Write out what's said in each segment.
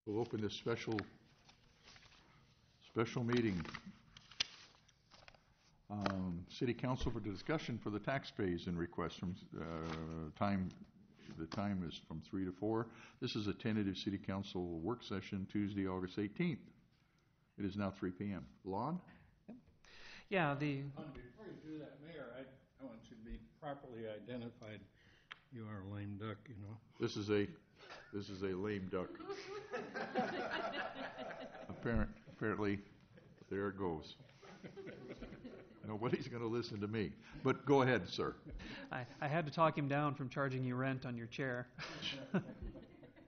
We'll open this special meeting. City Council for discussion for the tax phase and requests from the time is from 3 to 4. This is a tentative City Council work session Tuesday, August 18th. It is now 3 p.m. Lon? Yeah, Before you do that, Mayor, I want you to be properly identified. You are a lame duck, you know. This is a lame duck. Apparently, there it goes. Nobody's going to listen to me. But go ahead, sir. I had to talk him down from charging you rent on your chair.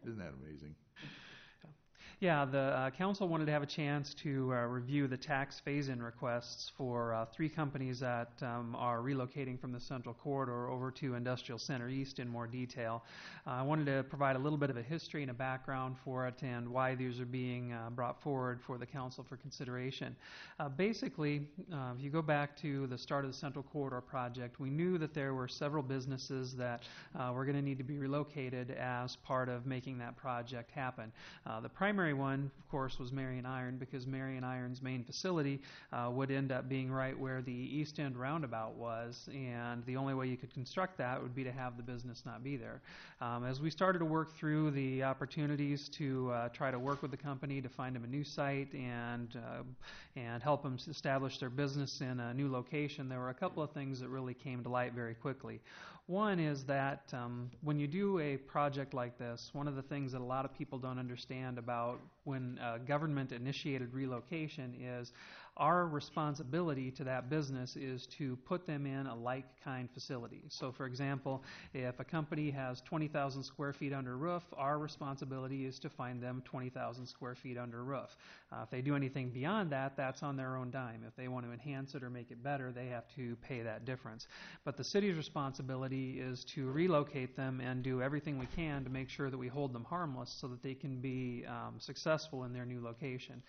Isn't that amazing? Yeah, the council wanted to have a chance to review the tax phase-in requests for 3 companies that are relocating from the Central Corridor over to Industrial Center East in more detail. I wanted to provide a little bit of a history and a background for it and why these are being brought forward for the council for consideration. Basically, if you go back to the start of the Central Corridor project, we knew that there were several businesses that were going to need to be relocated as part of making that project happen. The primary one, of course, was Marion Iron, because Marion Iron's main facility would end up being right where the East End roundabout was, and the only way you could construct that would be to have the business not be there. As we started to work through the opportunities to try to work with the company to find them a new site and help them establish their business in a new location, there were a couple of things that really came to light very quickly. One is that when you do a project like this, one of the things that a lot of people don't understand about when government-initiated relocation is our responsibility to that business is to put them in a like-kind facility. So, for example, if a company has 20,000 square feet under roof, our responsibility is to find them 20,000 square feet under roof. If they do anything beyond that, that's on their own dime. If they want to enhance it or make it better, they have to pay that difference. But the city's responsibility is to relocate them and do everything we can to make sure that we hold them harmless so that they can be successful in their new location.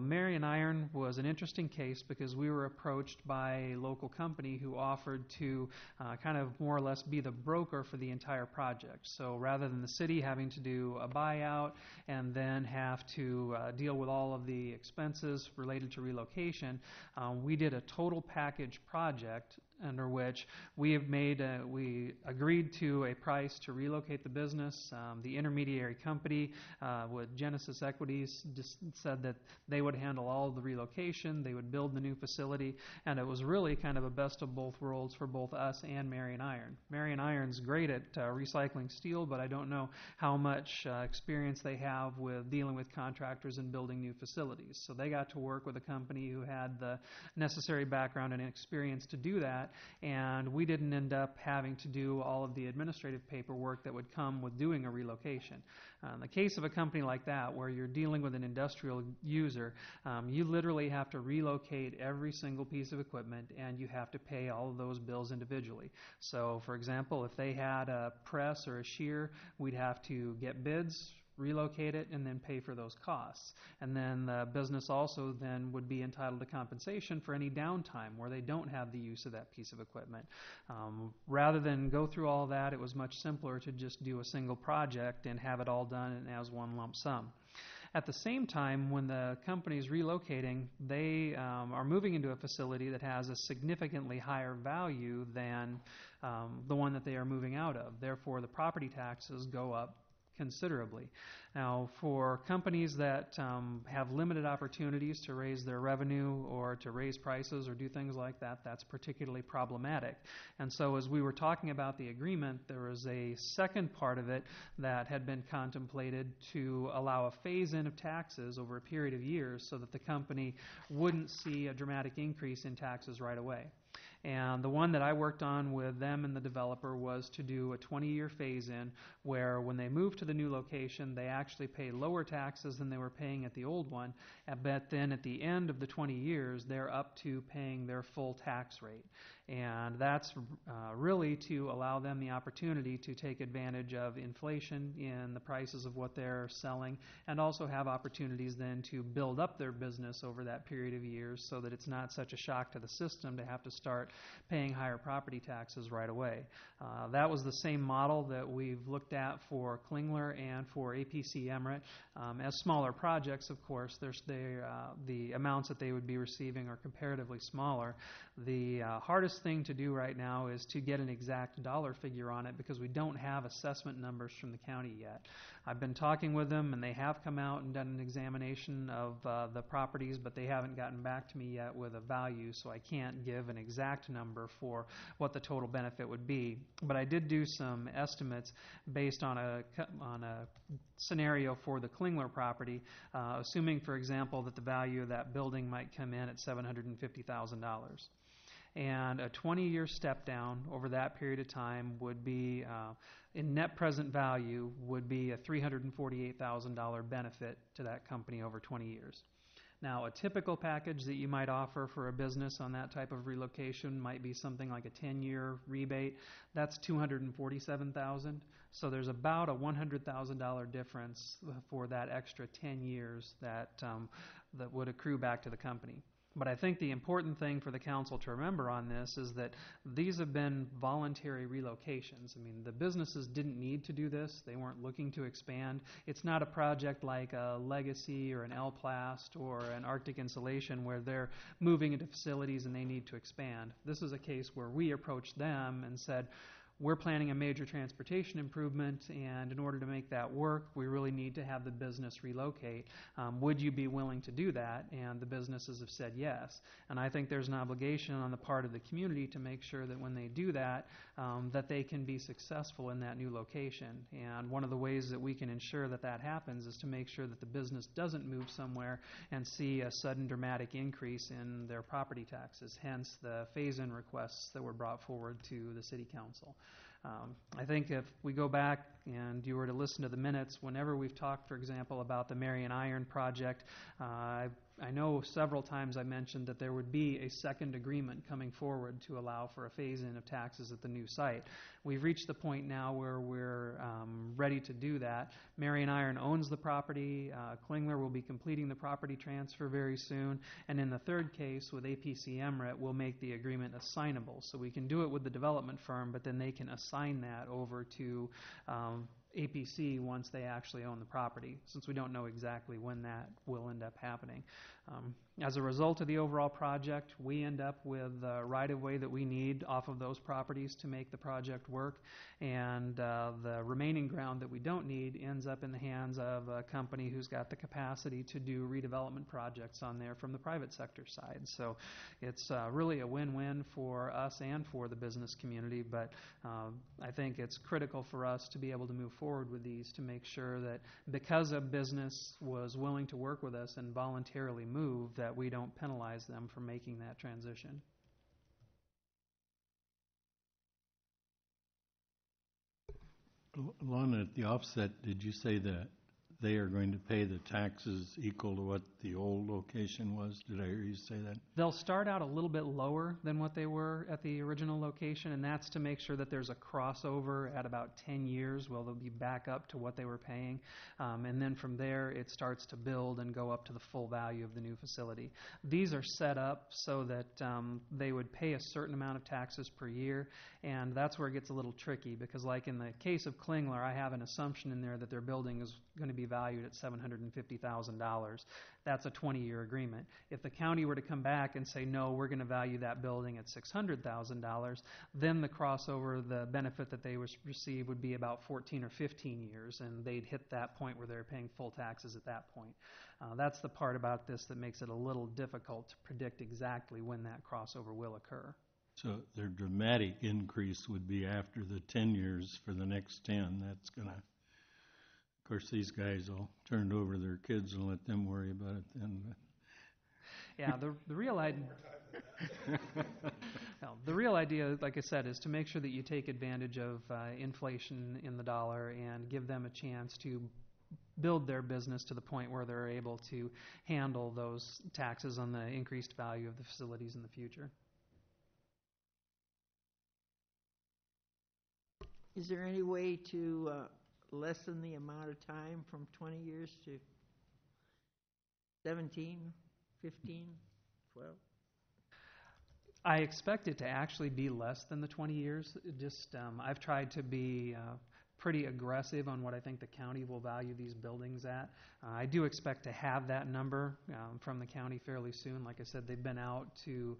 Marion Iron was an interesting case because we were approached by a local company who offered to kind of more or less be the broker for the entire project. So rather than the city having to do a buyout and then have to deal with all of the expenses related to relocation, we did a total package project under which we agreed to a price to relocate the business. The intermediary company with Genesis Equities just said that they would handle all of the relocation, they would build the new facility, and it was really kind of a best of both worlds for both us and Marion Iron. Marion Iron's great at recycling steel, but I don't know how much experience they have with dealing with contractors and building new facilities. So they got to work with a company who had the necessary background and experience to do that, and we didn't end up having to do all of the administrative paperwork that would come with doing a relocation. In the case of a company like that, where you're dealing with an industrial user, you literally have to relocate every single piece of equipment, and you have to pay all of those bills individually. So, for example, if they had a press or a shear, we'd have to get bids, relocate it, and then pay for those costs. And then the business also then would be entitled to compensation for any downtime where they don't have the use of that piece of equipment. Rather than go through all that, it was much simpler to just do a single project and have it all done as one lump sum. At the same time, when the company is relocating, they are moving into a facility that has a significantly higher value than the one that they are moving out of. Therefore, the property taxes go up considerably. Now, for companies that have limited opportunities to raise their revenue or to raise prices or do things like that, that's particularly problematic. And so as we were talking about the agreement, there was a second part of it that had been contemplated to allow a phase-in of taxes over a period of years so that the company wouldn't see a dramatic increase in taxes right away. And the one that I worked on with them and the developer was to do a 20-year phase-in where when they move to the new location, they actually pay lower taxes than they were paying at the old one, but then at the end of the 20 years, they're up to paying their full tax rate. And that's really to allow them the opportunity to take advantage of inflation in the prices of what they're selling, and also have opportunities then to build up their business over that period of years so that it's not such a shock to the system to have to start paying higher property taxes right away. That was the same model that we've looked at for Klingler and for APC Emirates. As smaller projects, of course, the amounts that they would be receiving are comparatively smaller. The hardest thing to do right now is to get an exact dollar figure on it because we don't have assessment numbers from the county yet. I've been talking with them, and they have come out and done an examination of the properties, but they haven't gotten back to me yet with a value, so I can't give an exact number for what the total benefit would be. But I did do some estimates based on a scenario for the Klingler property, assuming, for example, that the value of that building might come in at $750,000. And a 20-year step down over that period of time would be, in net present value, would be a $348,000 benefit to that company over 20 years. Now, a typical package that you might offer for a business on that type of relocation might be something like a 10-year rebate. That's $247,000. So there's about a $100,000 difference for that extra 10 years that would accrue back to the company. But I think the important thing for the council to remember on this is that these have been voluntary relocations. I mean, the businesses didn't need to do this. They weren't looking to expand. It's not a project like a Legacy or an L-Plast or an Arctic Insulation where they're moving into facilities and they need to expand. This is a case where we approached them and said, we're planning a major transportation improvement, and in order to make that work, we really need to have the business relocate. Would you be willing to do that? And the businesses have said yes. And I think there's an obligation on the part of the community to make sure that when they do that, that they can be successful in that new location. And one of the ways that we can ensure that that happens is to make sure that the business doesn't move somewhere and see a sudden dramatic increase in their property taxes, hence the phase-in requests that were brought forward to the City Council. I think if we go back and you were to listen to the minutes, whenever we've talked, for example, about the Marion Iron project, I know several times I mentioned that there would be a second agreement coming forward to allow for a phase-in of taxes at the new site. We've reached the point now where we're ready to do that. Marion Iron owns the property. Klingler will be completing the property transfer very soon. And in the third case with APC Emirates, we'll make the agreement assignable. So we can do it with the development firm, but then they can assign that over to APC once they actually own the property, since we don't know exactly when that will end up happening. As a result of the overall project, we end up with the right-of-way that we need off of those properties to make the project work, and the remaining ground that we don't need ends up in the hands of a company who's got the capacity to do redevelopment projects on there from the private sector side. So it's really a win-win for us and for the business community, but I think it's critical for us to be able to move forward with these to make sure that because a business was willing to work with us and voluntarily move, that we don't penalize them for making that transition. Lon, at the offset, did you say that they are going to pay the taxes equal to what the old location was? Did I hear you say that? They'll start out a little bit lower than what they were at the original location, and that's to make sure that there's a crossover at about 10 years where they'll be back up to what they were paying. And then from there, it starts to build and go up to the full value of the new facility. These are set up so that they would pay a certain amount of taxes per year, and that's where it gets a little tricky because like in the case of Klingler, I have an assumption in there that their building is going to be valued at $750,000. That's a 20-year agreement. If the county were to come back and say, no, we're going to value that building at $600,000, then the crossover, the benefit that they would receive would be about 14 or 15 years, and they'd hit that point where they're paying full taxes at that point. That's the part about this that makes it a little difficult to predict exactly when that crossover will occur. So their dramatic increase would be after the 10 years for the next 10. That's going to... Of course, these guys all turned over their kids and let them worry about it then. Yeah, the real idea, well, the real idea, like I said, is to make sure that you take advantage of inflation in the dollar and give them a chance to build their business to the point where they're able to handle those taxes on the increased value of the facilities in the future. Is there any way to lessen the amount of time from 20 years to 17, 15, 12? I expect it to actually be less than the 20 years. I've tried to be pretty aggressive on what I think the county will value these buildings at. I do expect to have that number from the county fairly soon. Like I said, they've been out to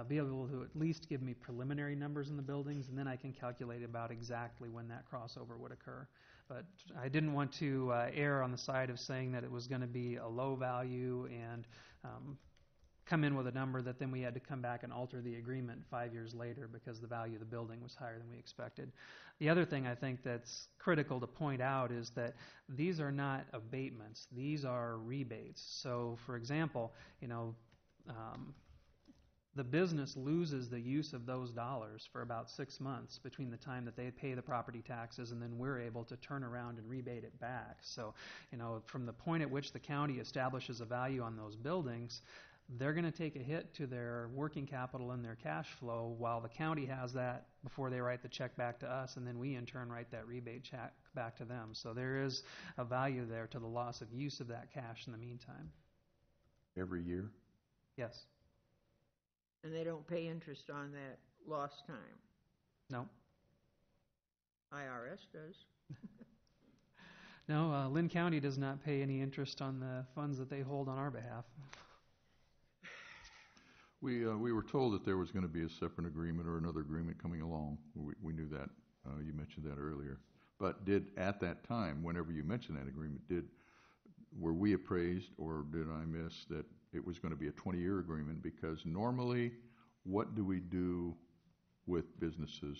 be able to at least give me preliminary numbers in the buildings, and then I can calculate about exactly when that crossover would occur. But I didn't want to err on the side of saying that it was going to be a low value and come in with a number that then we had to come back and alter the agreement 5 years later because the value of the building was higher than we expected. The other thing I think that's critical to point out is that these are not abatements. These are rebates. So, for example, the business loses the use of those dollars for about 6 months between the time that they pay the property taxes and then we're able to turn around and rebate it back. So, from the point at which the county establishes a value on those buildings, they're going to take a hit to their working capital and their cash flow while the county has that before they write the check back to us, and then we in turn write that rebate check back to them. So there is a value there to the loss of use of that cash in the meantime. Every year? Yes. And they don't pay interest on that lost time? No. IRS does. No, Lynn County does not pay any interest on the funds that they hold on our behalf. We were told that there was going to be a separate agreement or another agreement coming along. We knew that. You mentioned that earlier. But at that time, whenever you mentioned that agreement, were we appraised or did I miss that it was going to be a 20-year agreement? Because normally, what do we do with businesses?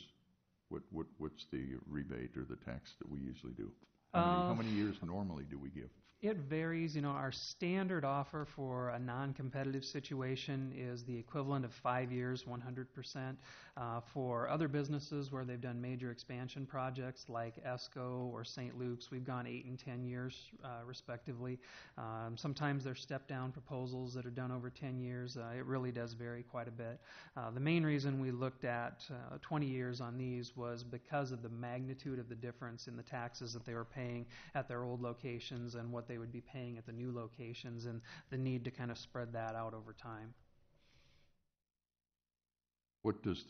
What's the rebate or the tax that we usually do? How many years normally do we give? It varies. Our standard offer for a non-competitive situation is the equivalent of 5 years, 100%. For other businesses where they've done major expansion projects like ESCO or St. Luke's, we've gone 8 and 10 years, respectively. Sometimes there's step-down proposals that are done over 10 years. It really does vary quite a bit. The main reason we looked at 20 years on these was because of the magnitude of the difference in the taxes that they were paying at their old locations and what they would be paying at the new locations, and the need to kind of spread that out over time. What does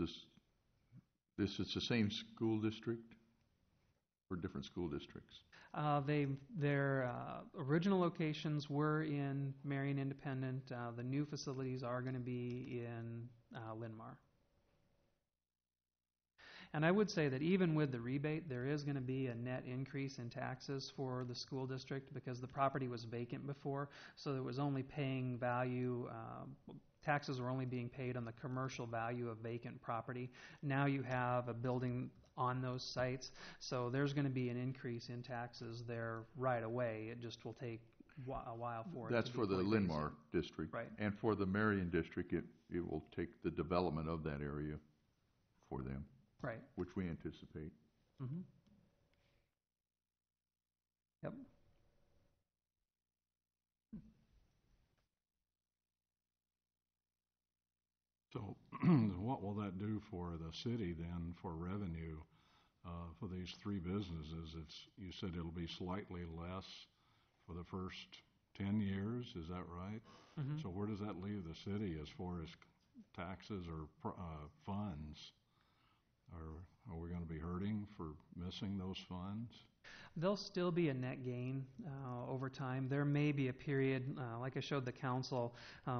it's the same school district or different school districts? Their original locations were in Marion Independent. The new facilities are going to be in Linn-Mar. And I would say that even with the rebate, there is going to be a net increase in taxes for the school district because the property was vacant before, so it was only paying value. Taxes were only being paid on the commercial value of vacant property. Now you have a building on those sites, so there's going to be an increase in taxes there right away. It just will take a while for it. That's for the Linn-Mar district. Right. And for the Marion district, it will take the development of that area for them. Right. Which we anticipate. Mm-hmm. Yep. So what will that do for the city then for revenue for these three businesses? You said it'll be slightly less for the first 10 years, is that right? Mm-hmm. So where does that leave the city as far as taxes or funds? Are we going to be hurting for missing those funds? There'll still be a net gain over time. There may be a period, like I showed the council,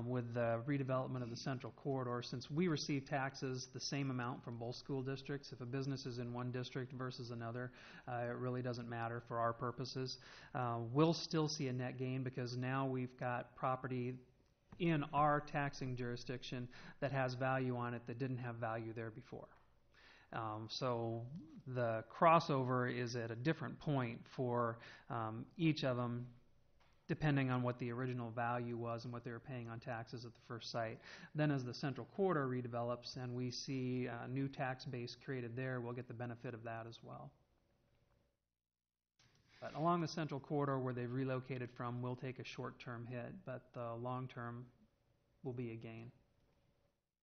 with the redevelopment of the central corridor. Since we receive taxes the same amount from both school districts, if a business is in one district versus another, it really doesn't matter for our purposes. We'll still see a net gain because now we've got property in our taxing jurisdiction that has value on it that didn't have value there before. So the crossover is at a different point for each of them, depending on what the original value was and what they were paying on taxes at the first site. Then as the central corridor redevelops and we see a new tax base created there, we'll get the benefit of that as well. But along the central corridor where they've relocated from, we'll take a short-term hit, but the long-term will be a gain.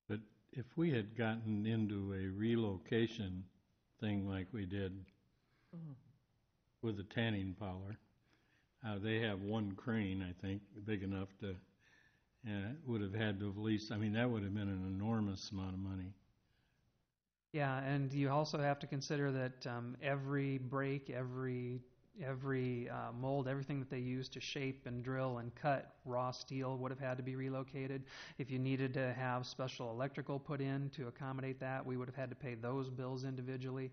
But if we had gotten into a relocation thing like we did with the tanning parlor. They have one crane, I think, big enough to, would have had to have leased, I mean, that would have been an enormous amount of money. Yeah, and you also have to consider that every brake, every mold, everything that they use to shape and drill and cut raw steel would have had to be relocated. If you needed to have special electrical put in to accommodate that, we would have had to pay those bills individually.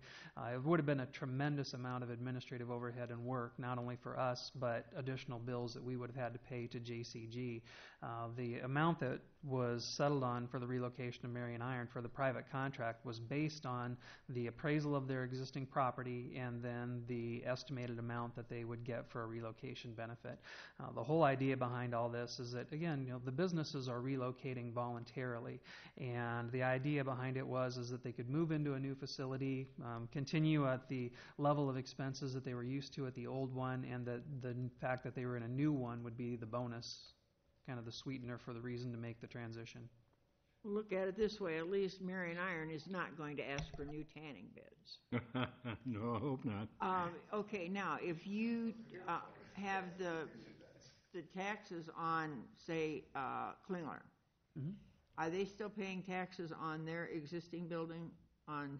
It would have been a tremendous amount of administrative overhead and work, not only for us, but additional bills that we would have had to pay to JCG. The amount that was settled on for the relocation of Marion Iron for the private contract was based on the appraisal of their existing property and then the estimated amount that they would get for a relocation benefit. The whole idea behind all this is that, again, the businesses are relocating voluntarily, and the idea behind it is that they could move into a new facility, continue at the level of expenses that they were used to at the old one, and that the fact that they were in a new one would be the bonus, kind of the sweetener for the reason to make the transition. Look at it this way, at least Marion Iron is not going to ask for new tanning beds. No, I hope not. Okay, now, if you have the taxes on, say, Klingler, are they still paying taxes on their existing building on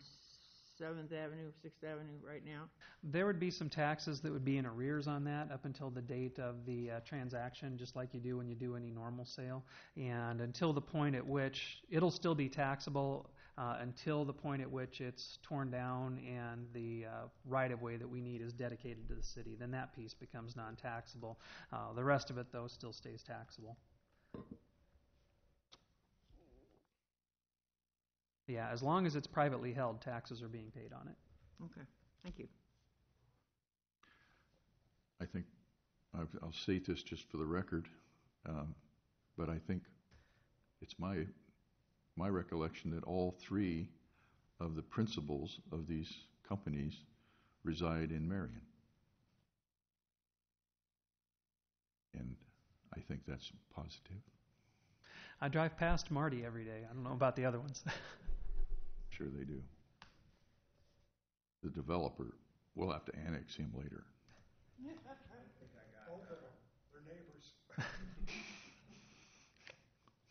7th Avenue, 6th Avenue right now? There would be some taxes that would be in arrears on that up until the date of the transaction, just like you do when you do any normal sale. And until the point at which it'll still be taxable until the point at which it's torn down and the right-of-way that we need is dedicated to the city. Then that piece becomes non-taxable. The rest of it, though, still stays taxable. Yeah, as long as it's privately held, taxes are being paid on it. Okay, thank you. I think, I'll state this just for the record, but I think it's my recollection that all three of the principals of these companies reside in Marion. And I think that's positive. I drive past Marty every day. I don't know about the other ones. Sure they do. The developer, we'll have to annex him later. They're neighbors.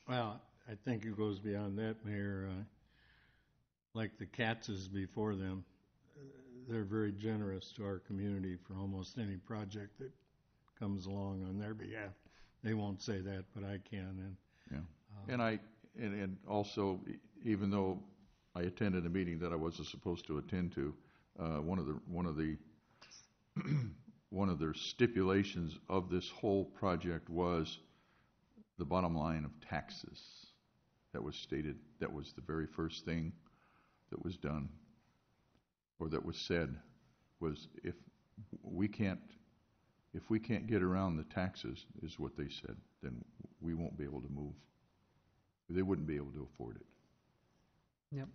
Well, I think it goes beyond that, Mayor. Like the Katzes before them, they're very generous to our community for almost any project that comes along on their behalf. They won't say that, but I can. And yeah, and also, even though I attended a meeting that I wasn't supposed to attend to, one of their stipulations of this whole project was the bottom line of taxes. That was stated. That was the very first thing that was done, or that was said, was if we can't get around the taxes, is what they said, then we won't be able to move. They wouldn't be able to afford it. Yep.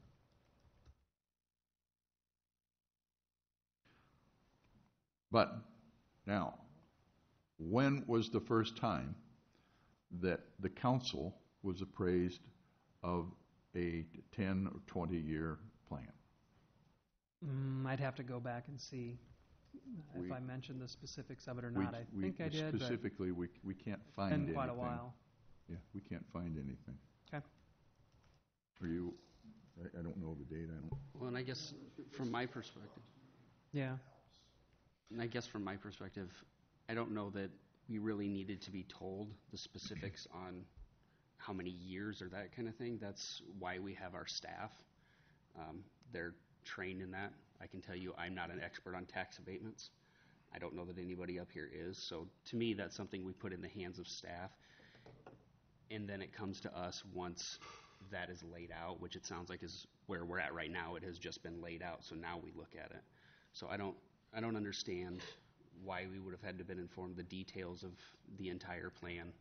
But now, when was the first time that the council was appraised of a 10 or 20-year plan? I'd have to go back and see if I mentioned the specifics of it or not. I think I did, Specifically, we can't find but it's anything. been quite a while. Yeah, we can't find anything. Okay. Are you, I don't know the date. Well, and I guess from my perspective, Yeah. I don't know that we really needed to be told the specifics on how many years or that kind of thing. That's why we have our staff. They're trained in that. I can tell you I'm not an expert on tax abatements. I don't know that anybody up here is. So to me, that's something we put in the hands of staff. And then it comes to us once that is laid out, which it sounds like is where we're at right now. It has just been laid out, so now we look at it. So I don't understand why we would have had to been informed the details of the entire plan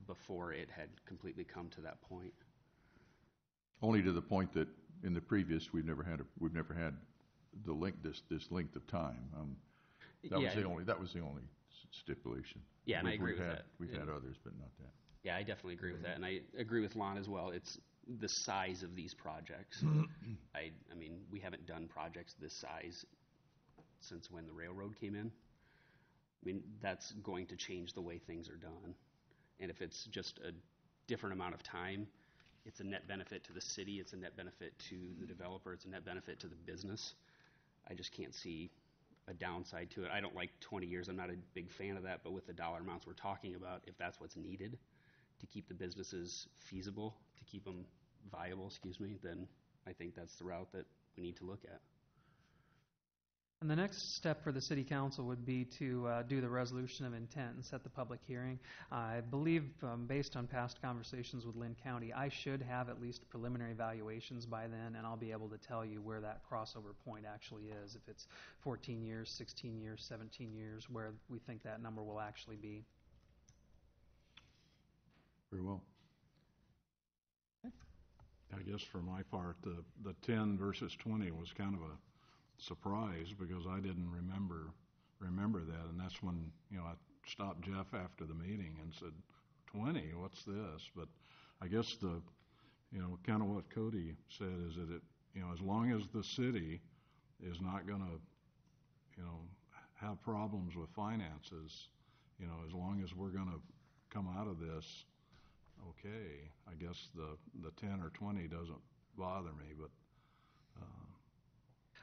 before it had completely come to that point. Only to the point that in the previous we've never had the length this length of time. That was the only stipulation. Yeah, and I agree with that. We've had others, but not that. Yeah, I definitely agree with that, and I agree with Lon as well. the size of these projects. I mean, we haven't done projects this size since when the railroad came in. I mean, that's going to change the way things are done. And if it's just a different amount of time, it's a net benefit to the city, it's a net benefit to the developer, it's a net benefit to the business. I just can't see a downside to it. I don't like 20 years. I'm not a big fan of that, but with the dollar amounts we're talking about, if that's what's needed to keep the businesses feasible, to keep them viable, then I think that's the route that we need to look at. And the next step for the city council would be to do the resolution of intent and set the public hearing. I believe, based on past conversations with Lynn County, I should have at least preliminary valuations by then, and I'll be able to tell you where that crossover point actually is, if it's 14 years, 16 years, 17 years, where we think that number will actually be. Very well. I guess for my part, the 10 versus 20 was kind of a surprise because I didn't remember that, and that's when I stopped Jeff after the meeting and said, 20, what's this? But I guess the kind of what Cody said is that it as long as the city is not going to have problems with finances, as long as we're going to come out of this okay, I guess the 10 or 20 doesn't bother me, but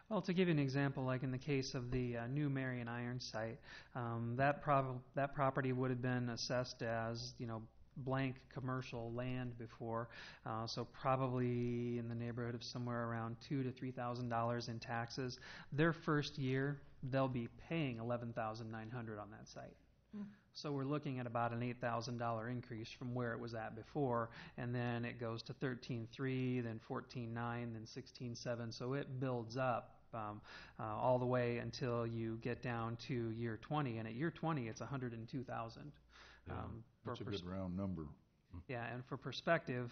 Well, to give you an example, like in the case of the new Marion iron site, that property would have been assessed as, blank commercial land before, so probably in the neighborhood of somewhere around $2,000 to $3,000 in taxes. Their first year, they'll be paying $11,900 on that site. So we're looking at about an $8,000 increase from where it was at before, and then it goes to 13.3, then 14.9, then 16.7. So it builds up all the way until you get down to year 20, and at year 20, it's 102,000. That's a good round number. Yeah, and for perspective,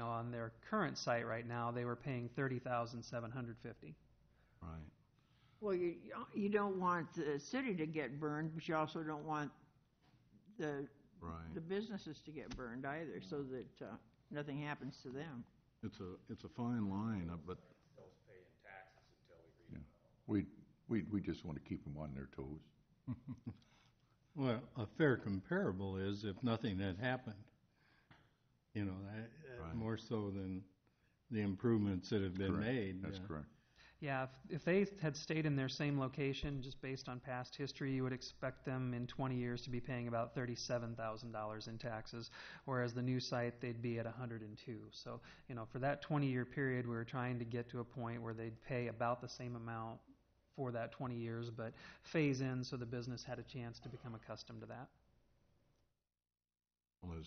on their current site right now, they were paying $30,750. right. Well, you don't want the city to get burned, but you also don't want the businesses to get burned either, so that nothing happens to them. It's a fine line, but We just want to keep them on their toes. Well, a fair comparable is if nothing had happened, more so than the improvements that have been Correct. made. That's correct. Yeah, if they had stayed in their same location, just based on past history, you would expect them in 20 years to be paying about $37,000 in taxes, whereas the new site, they'd be at 102. So, for that 20-year period, we were trying to get to a point where they'd pay about the same amount for that 20 years, but phase in so the business had a chance to become accustomed to that. well, as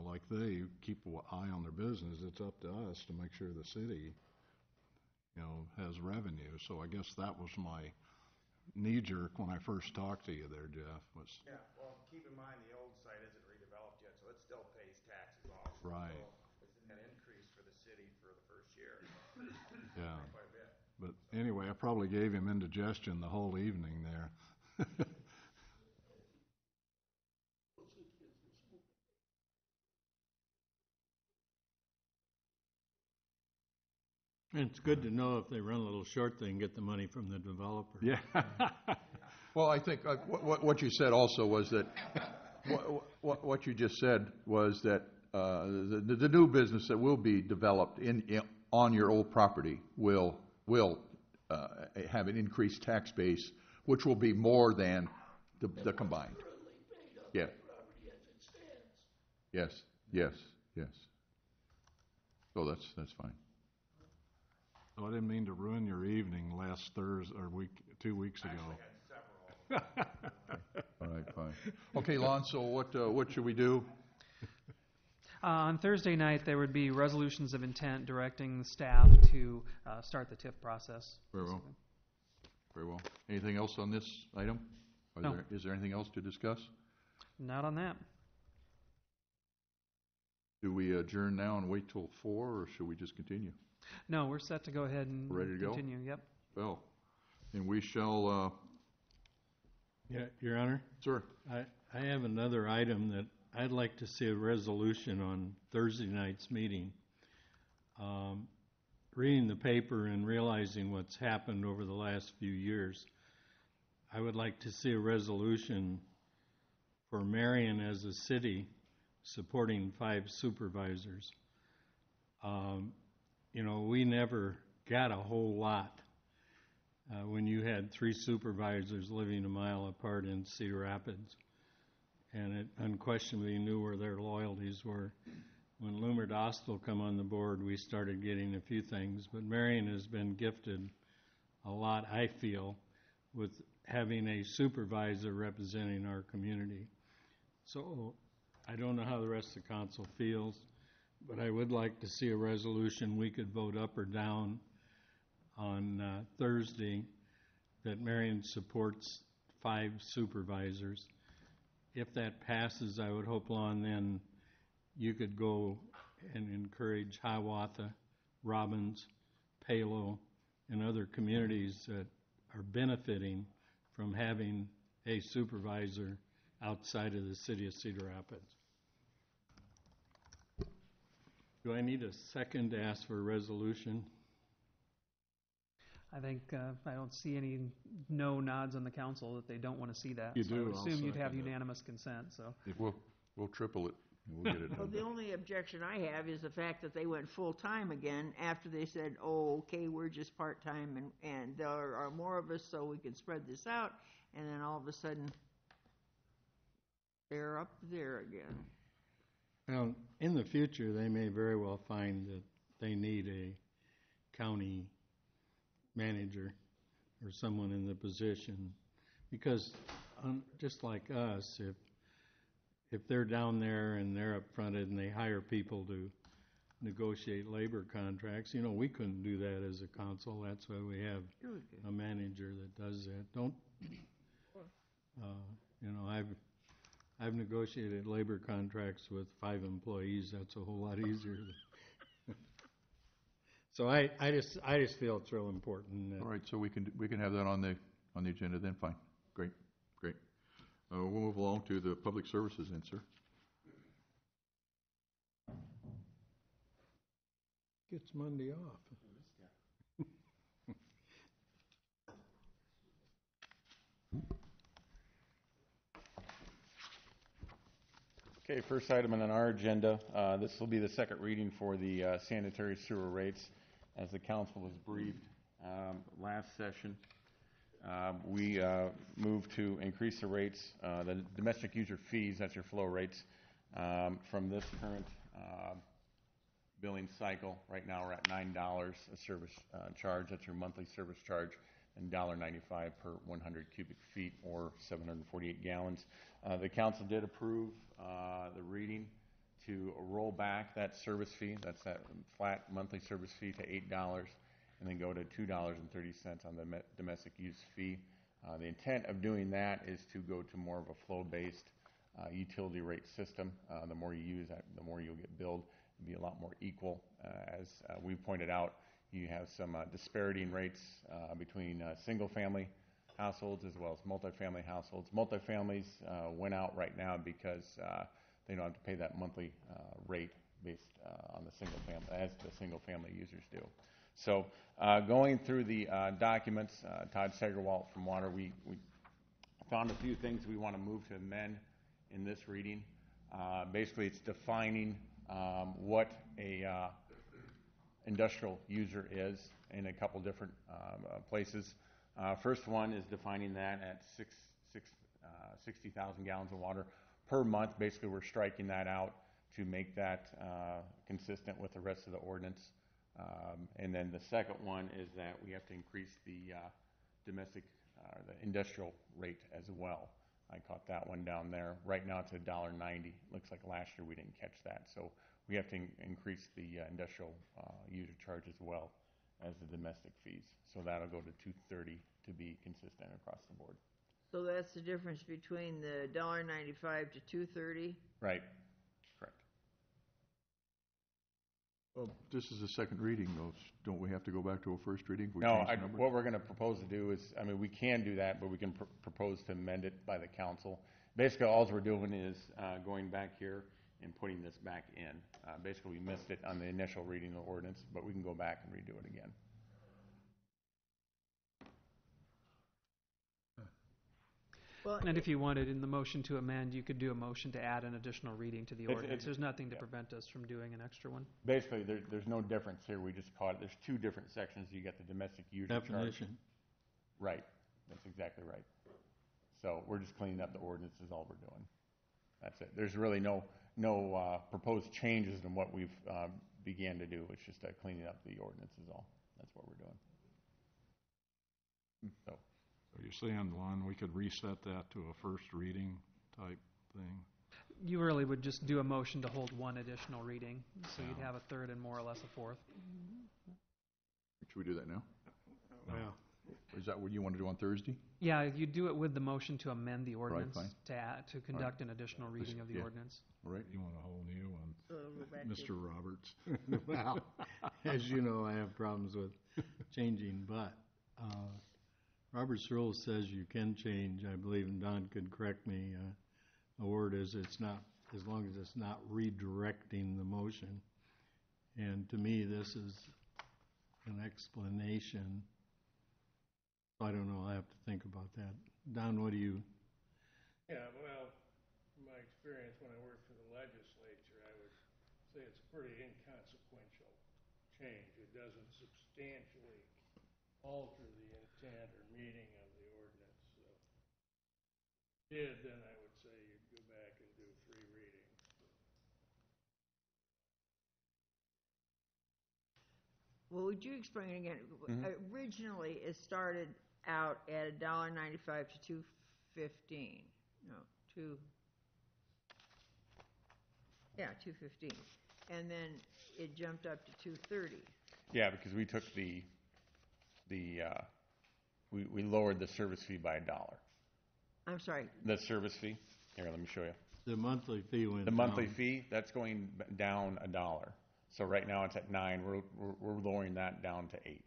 like they keep an eye on their business, it's up to us to make sure the city has revenue. So I guess that was my knee-jerk when I first talked to you there, Jeff. Yeah, well, keep in mind, the old site isn't redeveloped yet, so it still pays taxes also. Right. So it's a net increase for the city for the first year. Yeah. Quite a bit. But anyway, I probably gave him indigestion the whole evening there. It's good to know if they run a little short, they can get the money from the developer. Yeah. Well, I think what you said also was that, what you just said was that the new business that will be developed on your old property will have an increased tax base, which will be more than the combined. Yeah. Yes. So that's fine. Oh, I didn't mean to ruin your evening last Thursday or 2 weeks ago. I actually had several. All right, fine. Okay, Lon, so what should we do? On Thursday night, there would be resolutions of intent directing the staff to start the TIF process. Very well. Very well. Anything else on this item? No. Is there anything else to discuss? Not on that. Do we adjourn now and wait till 4, or should we just continue? No, we're set to go ahead and Ready to go? continue. Yep. Well, and we shall, Yeah, Your Honor, sir. I have another item that I'd like to see a resolution on Thursday night's meeting. reading the paper and realizing what's happened over the last few years, I would like to see a resolution for Marion as a city supporting 5 supervisors. We never got a whole lot when you had 3 supervisors living a mile apart in Cedar Rapids, and it unquestionably knew where their loyalties were. When Loomer Dostal come on the board, we started getting a few things, but Marion has been gifted a lot, I feel, with having a supervisor representing our community. So I don't know how the rest of the council feels, but I would like to see a resolution we could vote up or down on Thursday that Marion supports 5 supervisors. If that passes, I would hope, Lon, then you could go and encourage Hiawatha, Robbins, Palo, and other communities that are benefiting from having a supervisor outside of the city of Cedar Rapids. Do I need a second to ask for a resolution? I think I don't see any no nods on the council that they don't want to see that. You So I do, would I'll assume you'd have second it. unanimous consent, so. We'll triple it, and we'll get it Well, done. the only objection I have is the fact that they went full-time again after they said, oh, okay, we're just part-time and there are more of us so we can spread this out, and then all of a sudden, they're up there again. Well, in the future, they may very well find that they need a county manager or someone in the position, because just like us, if they're down there and they're upfronted and they hire people to negotiate labor contracts, we couldn't do that as a council. That's why we have a manager that does that. I've negotiated labor contracts with 5 employees. That's a whole lot easier. So I just feel it's real important. All right, so we can have that on the agenda then, fine. Great. We'll move along to the public services then, sir. Gets Monday off. Okay, first item on our agenda, this will be the second reading for the sanitary sewer rates. As the council was briefed last session, we moved to increase the rates, the domestic user fees, that's your flow rates, from this current billing cycle. Right now we're at $9 a service charge, that's your monthly service charge, and $1.95 per 100 cubic feet or 748 gallons. The council did approve the reading to roll back that service fee, that's that flat monthly service fee, to $8, and then go to $2.30 on the domestic use fee. The intent of doing that is to go to more of a flow-based utility rate system. The more you use that, the more you'll get billed. It'll be a lot more equal. As we pointed out, you have some disparity in rates between single-family households as well as multifamily households. Multifamilies went out right now because they don't have to pay that monthly rate based on the single family, as the single family users do. So going through the documents, Todd Segerwalt from Water, we found a few things we want to move to amend in this reading. Basically, it's defining what a industrial user is in a couple different places. First one is defining that at 60,000 gallons of water per month. Basically, we're striking that out to make that consistent with the rest of the ordinance. And then the second one is that we have to increase the domestic, the industrial rate as well. I caught that one down there. Right now it's $1.90. Looks like last year we didn't catch that. So we have to increase the industrial user charge as well as the domestic fees. So that'll go to $2.30 to be consistent across the board. So that's the difference between the $1.95 to $2.30? Right. Correct. Well, this is the second reading, though. Don't we have to go back to a first reading? If we No, change the numbers? what we're going to propose to do is, I mean, we can do that, but we can propose to amend it by the council. Basically, all we're doing is going back here in putting this back in. Basically, we missed it on the initial reading of the ordinance, but we can go back and redo it again. Well, And if you wanted in the motion to amend, you could do a motion to add an additional reading to the ordinance. There's nothing to prevent us from doing an extra one. Basically, there's no difference here. We just caught it. There's two different sections. You got the domestic user charge. Definition. Right. That's exactly right. So we're just cleaning up the ordinance is all we're doing. That's it. There's really no proposed changes in what we've began to do. It's just cleaning up the ordinance is all. That's what we're doing. So. Are you saying, Lon, we could reset that to a first reading type thing? You really would just do a motion to hold one additional reading, so you'd have a third and more or less a fourth. Should we do that now? Well, Or is that what you want to do on Thursday? Yeah, you do it with the motion to amend the ordinance, fine. to conduct an additional reading of the yeah. ordinance. All right. You want a whole new one, so we'll go back to- Mr. Roberts? well, as you know, I have problems with changing, but Robert's rule says you can change, I believe, and Don could correct me, the word is it's not, as long as it's not redirecting the motion. And to me, this is an explanation. I don't know, I have to think about that. Don, what do you? Yeah, well, from my experience when I worked for the legislature, I would say it's a pretty inconsequential change. It doesn't substantially alter the intent or meaning of the ordinance. So if it did, then I would say you'd go back and do 3 readings. Well, would you explain again? Originally, it started out at $1.95 to $2.15. No, $2.15, and then it jumped up to $2.30. Yeah, because we took we lowered the service fee by $1. I'm sorry. The service fee. Here, let me show you. The monthly fee went The down. monthly fee, that's going down $1. So right now it's at 9. We're lowering that down to 8,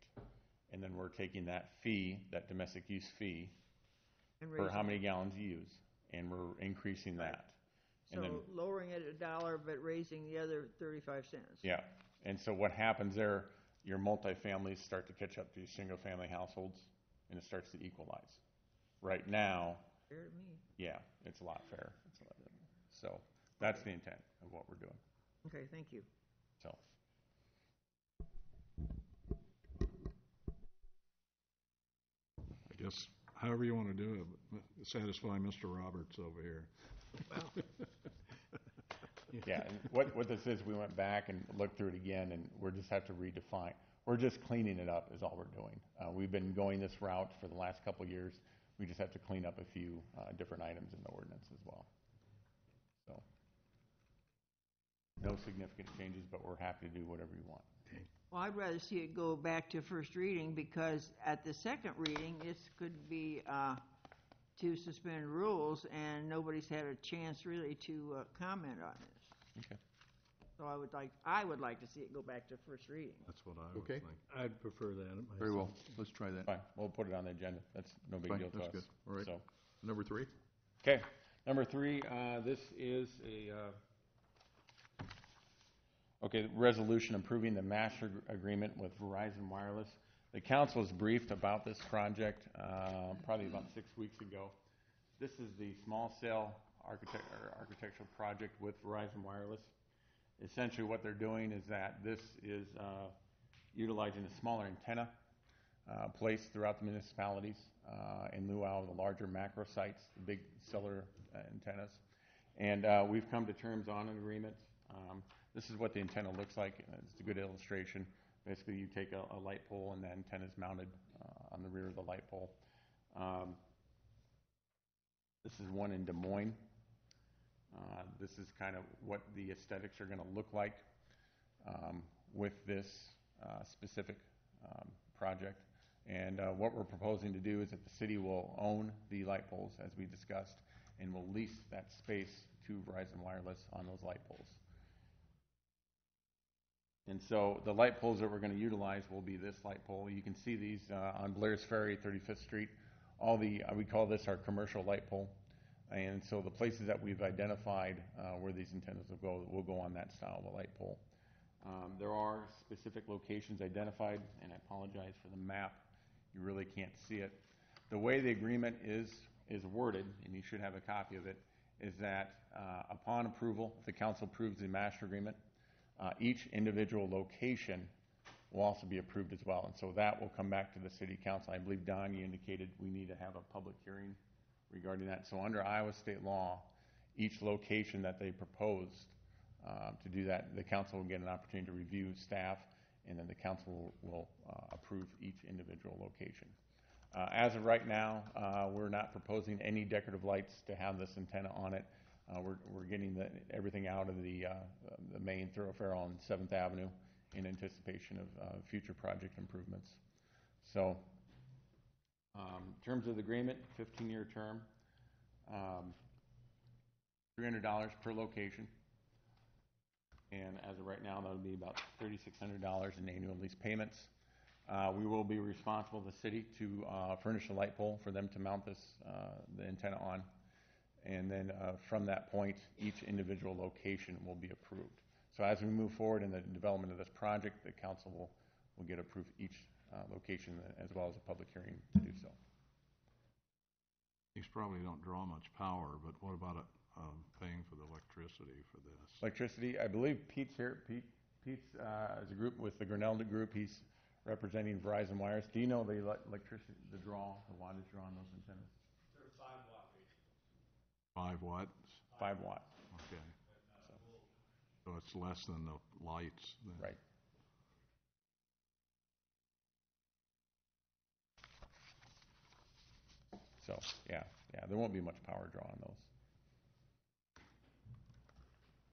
and then we're taking that fee, that domestic use fee, And for how raising many gallons you use, and we're increasing that. And So then lowering it $1, but raising the other 35 cents. yeah, and so what happens there? Your multifamilies start to catch up to your single-family households, and it starts to equalize. Right now, Fair to me. yeah, it's a lot fairer. So that's the intent of what we're doing. Okay, thank you. So. I guess however you want to do it, but satisfy Mr. Roberts over here. Yeah, and what this is, we went back and looked through it again, and we just have to redefine. We're just cleaning it up is all we're doing. We've been going this route for the last couple of years. We just have to clean up a few different items in the ordinance as well. So, no significant changes, but we're happy to do whatever you want. Well, I'd rather see it go back to first reading, because at the second reading, this could be to suspend rules, and nobody's had a chance really to comment on this. Okay. So I would like to see it go back to first reading. That's what I would Okay. think. I'd prefer that myself. Very well. Let's try that. Fine, we'll put it on the agenda. That's no big Fine, deal to us. that's good. All right. So, Number 3? okay, number 3, this is a resolution approving the master agreement with Verizon Wireless. The council was briefed about this project probably about 6 weeks ago. This is the small cell architectural project with Verizon Wireless. Essentially what they're doing is that this is utilizing a smaller antenna placed throughout the municipalities in lieu of the larger macro sites, the big cellular antennas. And we've come to terms on an agreement. This is what the antenna looks like. It's a good illustration. Basically, you take a light pole, and the antenna is mounted on the rear of the light pole. This is one in Des Moines. This is kind of what the aesthetics are going to look like with this specific project. And what we're proposing to do is that the city will own the light poles, as we discussed, and will lease that space to Verizon Wireless on those light poles. And so the light poles that we're going to utilize will be this light pole. You can see these on Blair's Ferry, 35th Street. We call this our commercial light pole. And so the places that we've identified where these antennas will go on that style of a light pole. There are specific locations identified, and I apologize for the map. You really can't see it. The way the agreement is worded, and you should have a copy of it, is that upon approval, if the council approves the master agreement, each individual location will also be approved as well. And so that will come back to the city council. I believe, Don, you indicated we need to have a public hearing regarding that. So under Iowa state law, each location that they proposed to do that, the council will get an opportunity to review staff, and then the council will approve each individual location. As of right now, we're not proposing any decorative lights to have this antenna on it. We're getting everything out of the main thoroughfare on 7th Avenue in anticipation of future project improvements. So in terms of the agreement, 15-year term, $300 per location. And as of right now, that would be about $3,600 in annual lease payments. We will be responsible, the city, to furnish a light pole for them to mount the antenna on. And then from that point, each individual location will be approved. So as we move forward in the development of this project, the council will get approved each location as well as a public hearing to do so. These probably don't draw much power, but what about paying for the electricity for this? Electricity, I believe Pete's here. Pete's is a group with the Grinnell group. He's representing Verizon Wires. Do you know the electricity, the wattage draw on those antennas? They're 5-watt rated. 5 watts? 5 watt. Okay. So it's less than the lights then. Right. So, yeah, there won't be much power draw on those.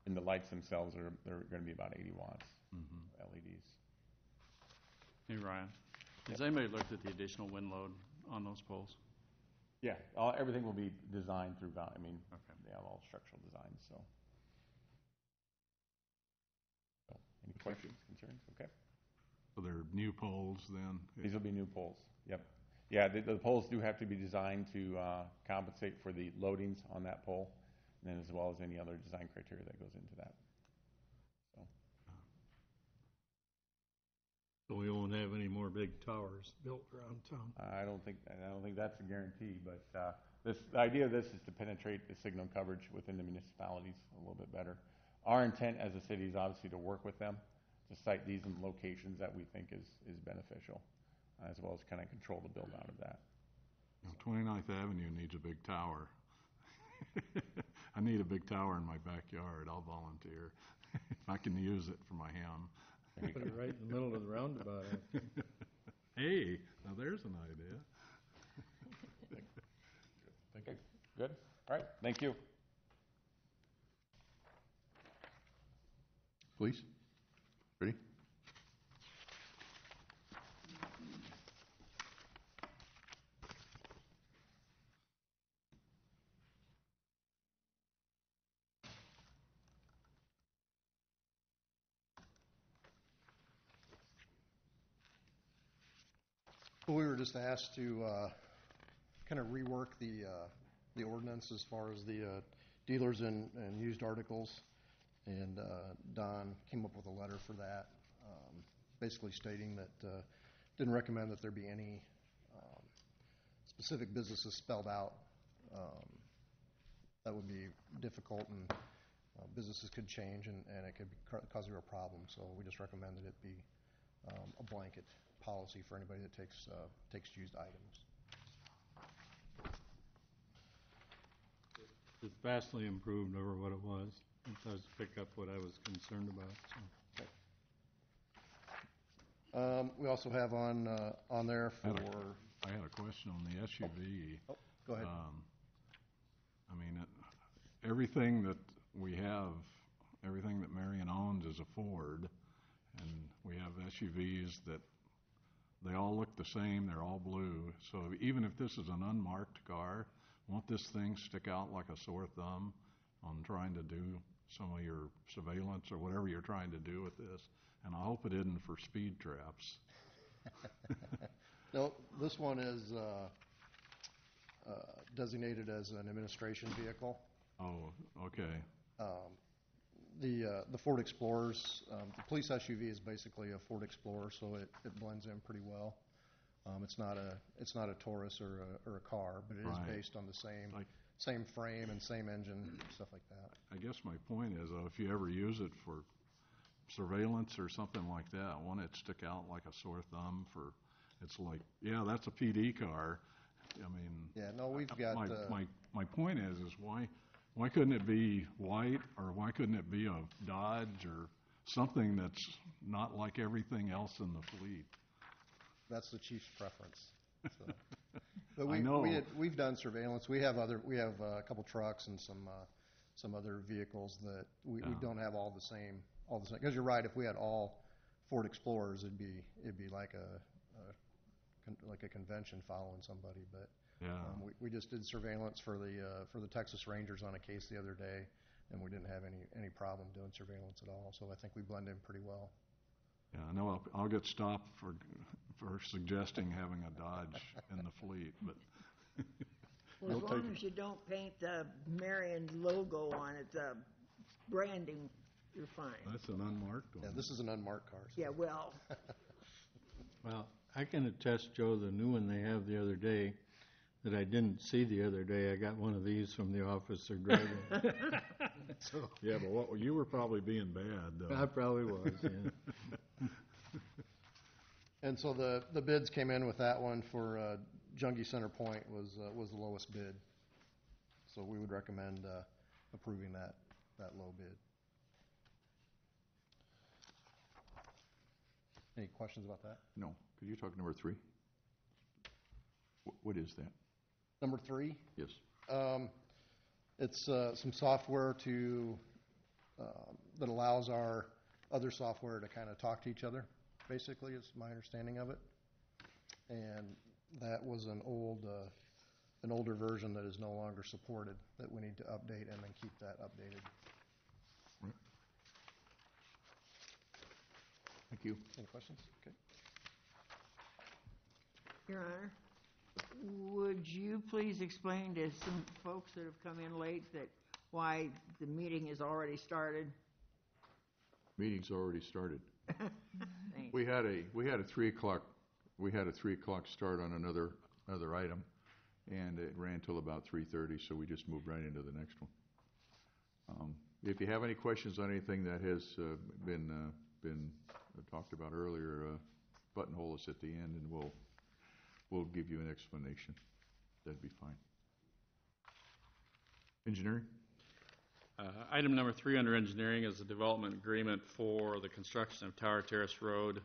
And the lights themselves they're going to be about 80 watts, LEDs. Hey, Ryan. Has anybody looked at the additional wind load on those poles? Yeah, everything will be designed through, okay. They have all structural designs, so. Any questions, concerns? Okay. So they're new poles then? These will be new poles, yep. Yeah, the poles do have to be designed to compensate for the loadings on that pole, and then as well as any other design criteria that goes into that. So we won't have any more big towers built around town. I don't think that's a guarantee, but the idea of this is to penetrate the signal coverage within the municipalities a little bit better. Our intent as a city is obviously to work with them to site these in locations that we think is beneficial, as well as kind of control the build out of that. 29th Avenue needs a big tower. I need a big tower in my backyard. I'll volunteer. I can use it for my ham. Put it right in the middle of the roundabout. Hey, now there's an idea. Okay, good. All right, thank you. Please. Ready? We were just asked to kind of rework the ordinance as far as the dealers and used articles, and Don came up with a letter for that, basically stating that didn't recommend that there be any specific businesses spelled out. That would be difficult, and businesses could change, and it could cause a real problem. So we just recommended it be a blanket policy for anybody that takes used items. It's vastly improved over what it was. It does pick up what I was concerned about. So. We also have on there for. I had a question on the SUV. Oh, go ahead. I mean, everything that we have, everything that Marion owns is a Ford, and we have SUVs that they all look the same. They're all blue. So even if this is an unmarked car, won't this thing stick out like a sore thumb on trying to do some of your surveillance or whatever you're trying to do with this? And I hope it isn't for speed traps. No, this one is designated as an administration vehicle. Oh, okay. The Ford Explorers, the police SUV is basically a Ford Explorer, so it blends in pretty well. It's not a Taurus or a car, but it is Right. based on the same frame and same engine, stuff like that. I guess my point is, if you ever use it for surveillance or something like that, won't it stick out like a sore thumb for, it's like, yeah, that's a PD car. I mean. Yeah, no, we've got. My point is why couldn't it be white, or why couldn't it be a Dodge or something that's not like everything else in the fleet? That's the chief's preference. So. But I know. we've done surveillance. We have a couple trucks and some other vehicles that we don't have all the same. Because you're right. If we had all Ford Explorers, it'd be like a convention following somebody. But Yeah. we just did surveillance for the Texas Rangers on a case the other day, and we didn't have any problem doing surveillance at all. So I think we blend in pretty well. Yeah, I know I'll get stopped for suggesting having a Dodge in the fleet, but. Well, as long as you don't paint the Marion logo on it, the branding, you're fine. That's an unmarked one. Yeah, this is an unmarked car. So. Yeah, well, Well, I can attest, Joe, the new one they have the other day that I didn't see the other day. I got one of these from the officer driving. So Yeah, but you were probably being bad, though. I probably was, yeah. And so the bids came in with that one for Jungie Center Point was the lowest bid. So we would recommend approving that low bid. Any questions about that? No. Could you talk number 3? What is that? Number 3, Yes. it's some software that allows our other software to kind of talk to each other, basically, is my understanding of it. And that was an older version that is no longer supported, that we need to update and then keep that updated. Right. Thank you. Any questions? Okay. Your Honor, would you please explain to some folks that have come in late that why the meeting has already started? Meeting's already started. Thanks. We had a 3 o'clock start on another item, and it ran till about 3:30, so we just moved right into the next one. If you have any questions on anything that has been talked about earlier, buttonhole us at the end, and we'll give you an explanation. That'd be fine. Engineering? Item number 3 under engineering is a development agreement for the construction of Tower Terrace Road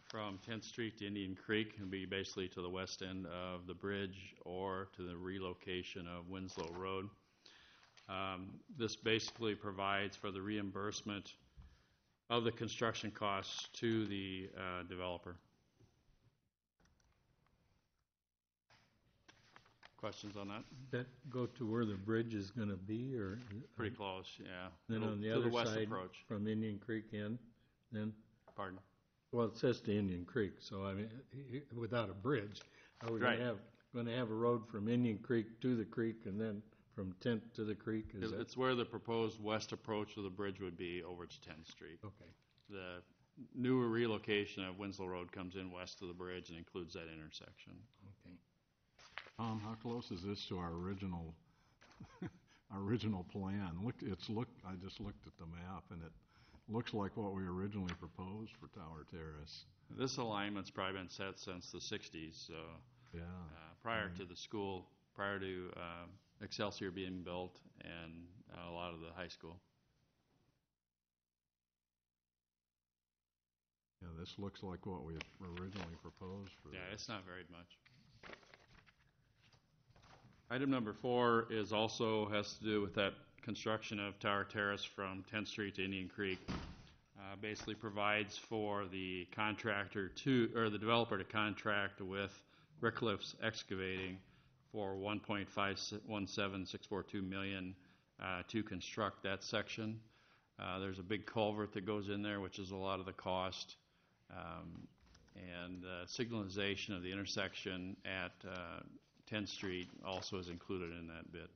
from 10th Street to Indian Creek. It'll be basically to the west end of the bridge or to the relocation of Winslow Road. This basically provides for the reimbursement of the construction costs to the developer. Questions on that? That go to where the bridge is gonna be, or? Pretty close, yeah. Then on the To other west side, approach. from Indian Creek in, then? Pardon? Well, it says to Indian Creek, so I mean, without a bridge, are we Right. gonna have a road from Indian Creek to the creek and then from 10th to the creek? Is that? It's where the proposed west approach of the bridge would be over to 10th Street. Okay. The newer relocation of Winslow Road comes in west of the bridge and includes that intersection. Okay. Tom, how close is this to our original plan? I just looked at the map, and it looks like what we originally proposed for Tower Terrace. This alignment's probably been set since the 60s, so Yeah. prior to the school, prior to Excelsior being built and a lot of the high school. Yeah, this looks like what we originally proposed for Yeah, this. it's not very much. Item number 4 has to do with that construction of Tower Terrace from 10th Street to Indian Creek. Basically provides for the the developer to contract with Rickliffs Excavating for $1.517642 million to construct that section. There's a big culvert that goes in there, which is a lot of the cost, and signalization of the intersection at 10th Street also is included in that bid.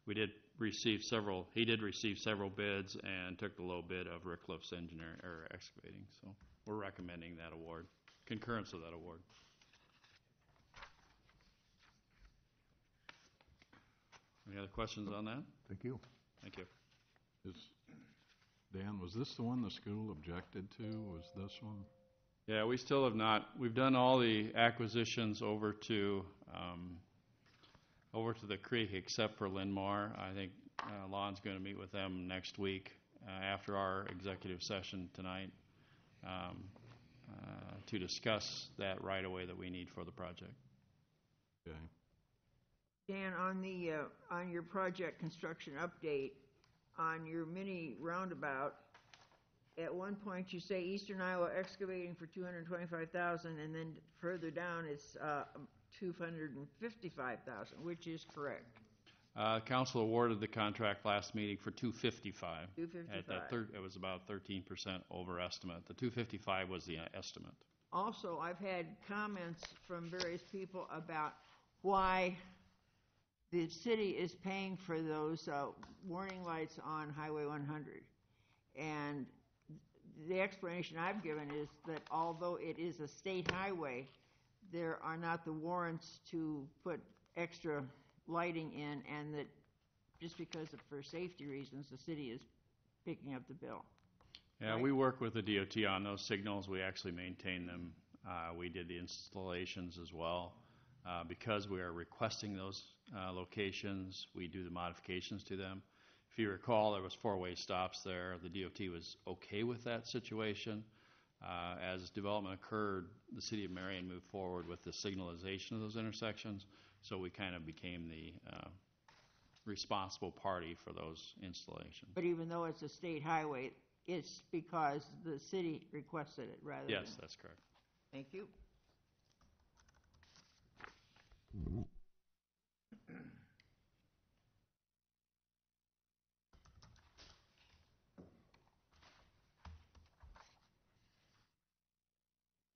He did receive several bids and took the low bid of Rickliff's engineering or excavating. So we're recommending that award, concurrence of that award. Any other questions on that? Thank you. Thank you. Dan, was this the one the school objected to? Was this one? Yeah, we still have not. We've done all the acquisitions over to the creek except for Linmar. I think Lon's going to meet with them next week after our executive session tonight to discuss that right of way that we need for the project. Okay. Dan, on your project construction update, on your mini roundabout, at one point you say Eastern Iowa excavating for $225,000, and then further down it's $255,000, which is correct. Council awarded the contract last meeting for $255. $255. It was about 13% over estimate. The $255 was the estimate. Also, I've had comments from various people about why the city is paying for those warning lights on Highway 100. And the explanation I've given is that although it is a state highway, there are not the warrants to put extra lighting in, and that just because of, for safety reasons, the city is picking up the bill. Yeah, right? We work with the DOT on those signals. We actually maintain them. We did the installations as well. Because we are requesting those locations, we do the modifications to them. If you recall, there was four-way stops there. The DOT was okay with that situation. As development occurred, the city of Marion moved forward with the signalization of those intersections, so we kind of became the responsible party for those installations. But even though it's a state highway, it's because the city requested it rather than... Yes, that's correct. Thank you.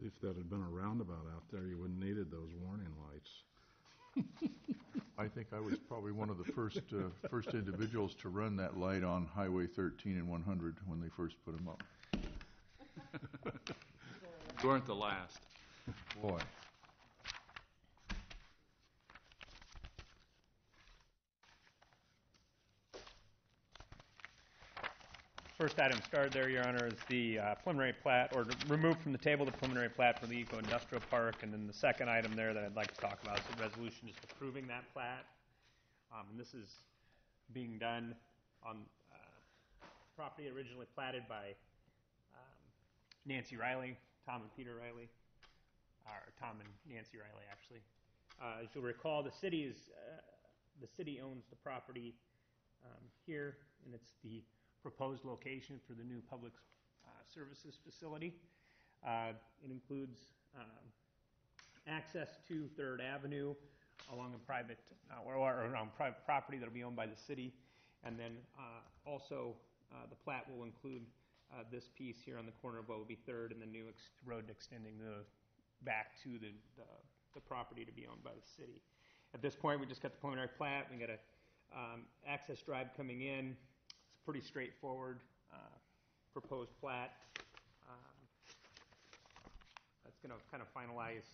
If that had been a roundabout out there, you wouldn't needed those warning lights. I think I was probably one of the first individuals to run that light on Highway 13 and 100 when they first put them up. You weren't the last. Boy. First item started there, Your Honor, is the preliminary plat, or to remove from the table the preliminary plat for the Eco-Industrial Park. And then the second item there that I'd like to talk about is the resolution just approving that plat. And this is being done on property originally platted by Nancy Riley, Tom and Peter Riley, or Tom and Nancy Riley, actually. As you'll recall, the city owns the property here, and it's the proposed location for the new public services facility. It includes access to 3rd Avenue along a private or around private property that will be owned by the city, and then also the plat will include this piece here on the corner of what will be 3rd and the new road extending back to the property to be owned by the city. At this point, we just got the preliminary plat. We got a access drive coming in. Pretty straightforward proposed plat. That's going to kind of finalize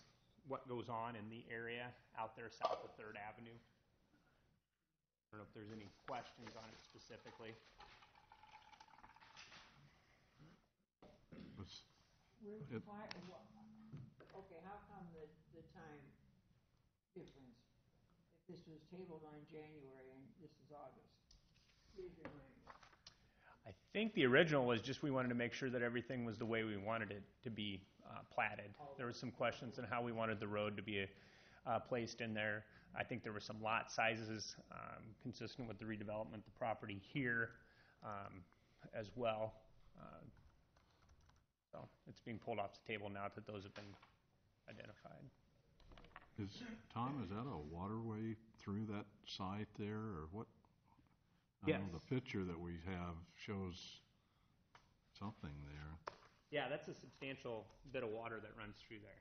what goes on in the area out there south of 3rd Avenue. I don't know if there's any questions on it specifically. Okay, how come the time difference? If this was tabled on January and this is August? Please remind me. I think the original was just we wanted to make sure that everything was the way we wanted it to be platted. There were some questions on how we wanted the road to be placed in there. I think there were some lot sizes consistent with the redevelopment of the property here as well. So it's being pulled off the table now that those have been identified. Tom, is that a waterway through that site there, or what? Yes. The picture that we have shows something there. Yeah, that's a substantial bit of water that runs through there.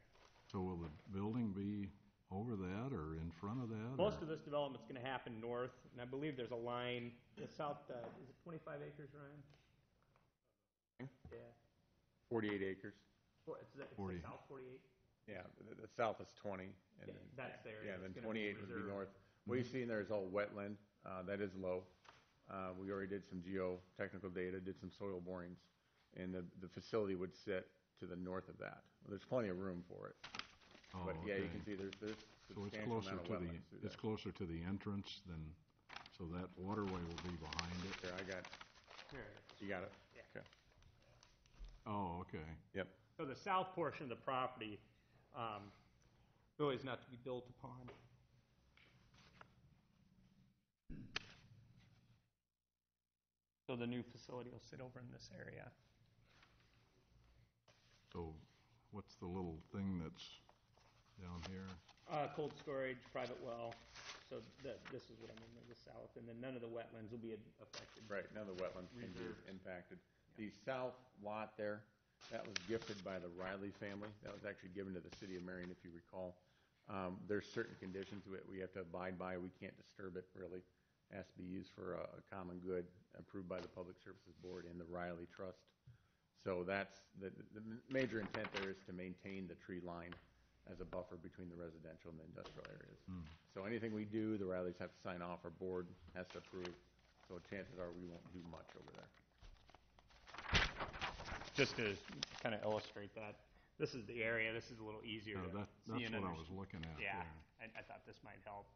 So will the building be over that or in front of that? Most or- of this development's going to happen north, and I believe there's a line, the south, is it 25 acres, Ryan? Yeah. 48 acres. It's 40. south 48? Yeah, the south is 20. And Yeah, then, that's there. yeah, It's then gonna be 28 would be reserved. north. What you see in there is all wetland. That is low. We already did some geotechnical data, did some soil borings, and the facility would sit to the north of that. There's plenty of room for it. Oh, But yeah, you okay. can see there's So it's substantial closer amount of to the, wetlands through it's there. closer to the entrance than, so that waterway will be behind it? There, I got, Here it is. you got it? Yeah. Okay. Oh, okay. Yep. So the south portion of the property really is not to be built upon. So the new facility will sit over in this area. So what's the little thing that's down here? Cold storage, private well. So this is what I mean by the south, and then none of the wetlands will be affected. Right, none of the wetlands can be Reserved. impacted. The south lot there, that was gifted by the Riley family. That was actually given to the city of Marion, if you recall. There's certain conditions to it we have to abide by. We can't disturb it, really. It has to be used for a common good approved by the Public Services Board and the Riley Trust. So that's, the major intent there is to maintain the tree line as a buffer between the residential and the industrial areas. So anything we do, the Rileys have to sign off, our board has to approve. So chances are we won't do much over there. Just to kind of illustrate that, this is the area. This is a little easier Yeah, to see that's and what I understand. was looking at Yeah, there. I thought this might help.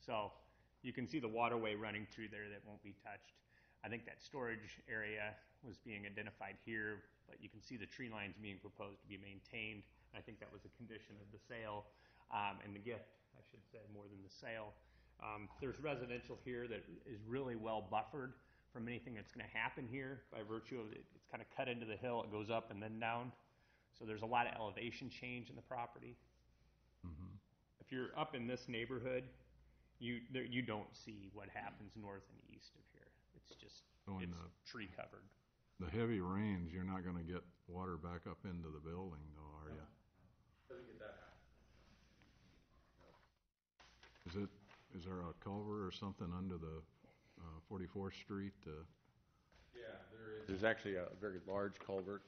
So you can see the waterway running through there that won't be touched. I think that storage area was being identified here, but you can see the tree lines being proposed to be maintained. I think that was a condition of the sale and the gift, I should say, more than the sale. There's residential here that is really well buffered from anything that's going to happen here by virtue of it's kind of cut into the hill. It goes up and then down. So there's a lot of elevation change in the property. If you're up in this neighborhood, you don't see what happens north and east of here. It's just, So in it's tree covered. The heavy rains, you're not gonna get water back up into the building though, are you? Is there a culvert or something under the 44th Street? Yeah, there is. There's actually a very large culvert.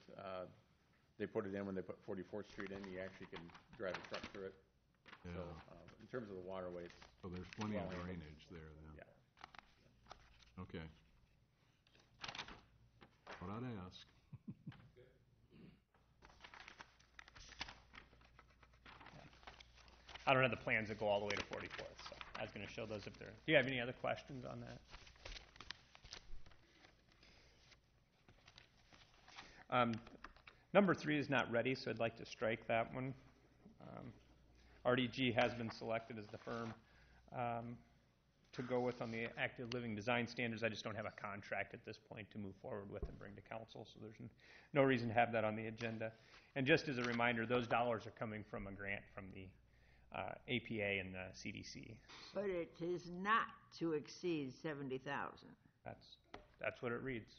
They put it in when they put 44th Street in. You actually can drive a truck through it. Yeah. So in terms of the waterway, it's So there's plenty of well handled. drainage there then? Yeah. Okay. What I'd ask. I don't have the plans that go all the way to 44th, so I was going to show those if there. Do you have any other questions on that? Number 3 is not ready, so I'd like to strike that one. RDG has been selected as the firm to go with on the active living design standards. I just don't have a contract at this point to move forward with and bring to council, so there's no reason to have that on the agenda. And just as a reminder, those dollars are coming from a grant from the APA and the CDC. But it is not to exceed 70,000. That's what it reads.